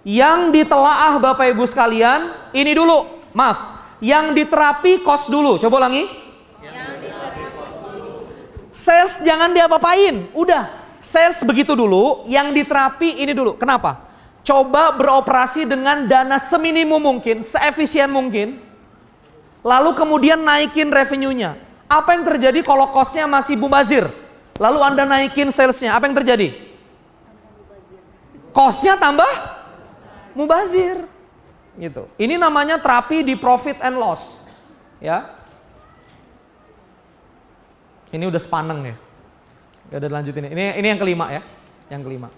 Yang ditelaah Bapak Ibu sekalian, ini dulu, maaf. Yang diterapi cost dulu, coba ulangi. Sales jangan diapa-apain, udah. Sales begitu dulu, yang diterapi ini dulu. Kenapa? Coba beroperasi dengan dana seminimum mungkin, seefisien mungkin. Lalu kemudian naikin revenue-nya. Apa yang terjadi kalau cost-nya masih mubazir? Lalu Anda naikin sales-nya, apa yang terjadi? Cost-nya tambah mubazir. Gitu. Ini namanya terapi di profit and loss. Ya. Ini udah sepaneng ya. Ya udah lanjutin. Ini yang kelima ya. Yang kelima.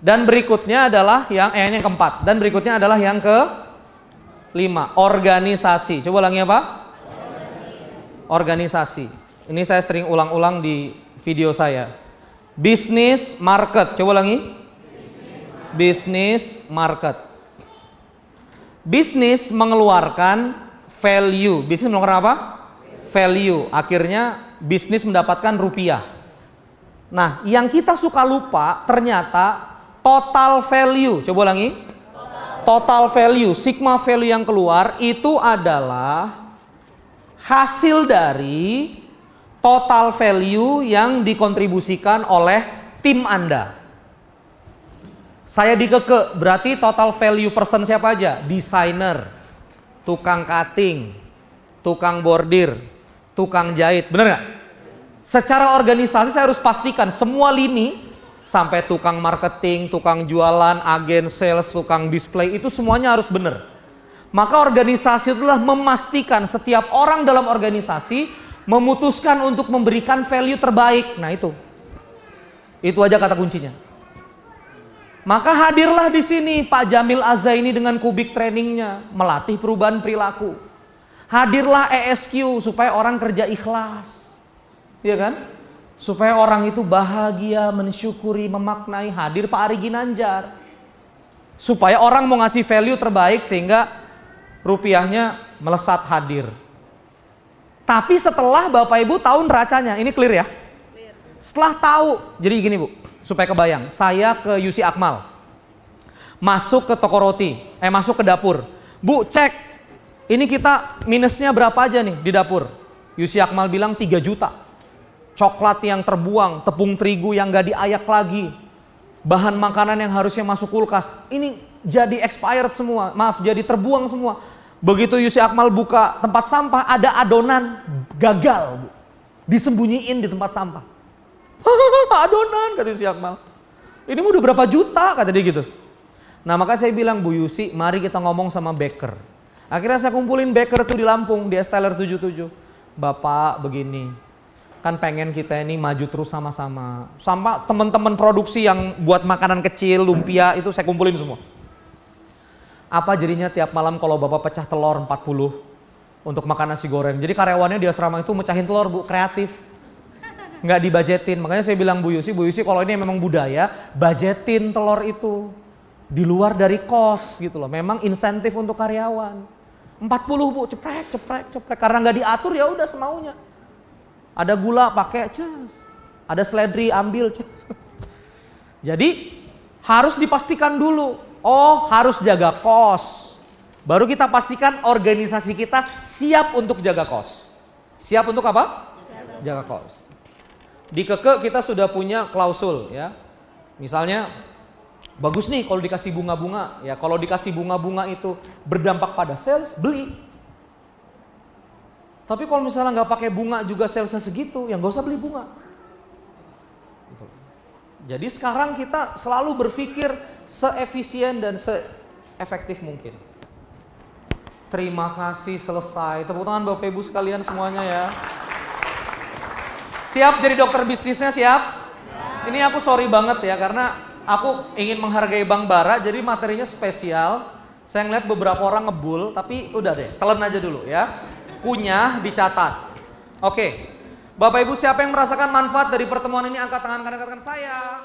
Dan berikutnya adalah ini yang keempat. Dan berikutnya adalah yang ke-5, organisasi. Coba ulangi apa? Organisasi. Ini saya sering ulang-ulang di video saya. Bisnis market. Coba ulangi. Bisnis market. Bisnis mengeluarkan value. Bisnis mengeluarkan apa? Value. Akhirnya bisnis mendapatkan rupiah. Nah, yang kita suka lupa ternyata total value. Coba ulangi. Total value, sigma value yang keluar itu adalah hasil dari total value yang dikontribusikan oleh tim Anda. Saya dikeke, berarti total value person siapa aja? Desainer, tukang cutting, tukang bordir, tukang jahit, bener nggak? Secara organisasi saya harus pastikan semua lini, sampai tukang marketing, tukang jualan, agen sales, tukang display, itu semuanya harus benar. Maka organisasi itulah memastikan setiap orang dalam organisasi memutuskan untuk memberikan value terbaik. Nah itu aja kata kuncinya. Maka hadirlah di sini Pak Jamil Azaini dengan kubik trainingnya, melatih perubahan perilaku. Hadirlah ESQ supaya orang kerja ikhlas, ya kan? Supaya orang itu bahagia, mensyukuri, memaknai. Hadir Pak Ari Ginanjar, supaya orang mau ngasih value terbaik sehingga rupiahnya melesat hadir. Tapi setelah Bapak Ibu tahu neracanya, ini clear ya? Setelah tahu, jadi gini Bu, supaya kebayang, saya ke UC Akmal, masuk ke toko roti, masuk ke dapur. Bu, cek, ini kita minusnya berapa aja nih di dapur? UC Akmal bilang 3 juta. Coklat yang terbuang, tepung terigu yang gak diayak lagi, bahan makanan yang harusnya masuk kulkas, ini jadi expired semua, maaf, jadi terbuang semua. Begitu UC Akmal buka tempat sampah, ada adonan gagal, Bu. Disembunyiin di tempat sampah. Adonan, kata UC Akmal. Ini udah berapa juta, kata dia gitu. Nah makanya saya bilang, Bu Yusi, mari kita ngomong sama baker. Akhirnya saya kumpulin baker tuh di Lampung, di Esteller 77. Bapak begini, kan pengen kita ini maju terus sama-sama. Sama teman-teman produksi yang buat makanan kecil, lumpia, itu saya kumpulin semua. Apa jadinya tiap malam kalau Bapak pecah telur 40 untuk makan nasi goreng. Jadi karyawannya di asrama itu mecahin telur, Bu, kreatif. Nggak dibajetin. Makanya saya bilang Bu Yusi kalau ini memang budaya, bajetin telur itu. Di luar dari kos gitu loh. Memang insentif untuk karyawan. 40 Bu, ceprek. Karena nggak diatur ya udah semaunya. Ada gula pakai, ada seledri ambil. Jadi harus dipastikan dulu. Oh, harus jaga kos. Baru kita pastikan organisasi kita siap untuk jaga kos. Siap untuk apa? Jaga kos. Di Keke kita sudah punya klausul ya. Misalnya bagus nih kalau dikasih bunga-bunga. Ya kalau dikasih bunga-bunga itu berdampak pada sales, beli. Tapi kalau misalnya nggak pakai bunga juga salesnya segitu, ya nggak usah beli bunga. Jadi sekarang kita selalu berpikir seefisien dan seefektif mungkin. Terima kasih, selesai. Tepuk tangan Bapak Ibu sekalian semuanya ya. Siap jadi dokter bisnisnya, siap? Ini aku sorry banget ya karena aku ingin menghargai Bang Bara, jadi materinya spesial. Saya ngeliat beberapa orang ngebul, tapi udah deh, telan aja dulu ya. Kunyah, dicatat. Oke, Bapak Ibu siapa yang merasakan manfaat dari pertemuan ini? Angkat tangan kanan, katakan saya.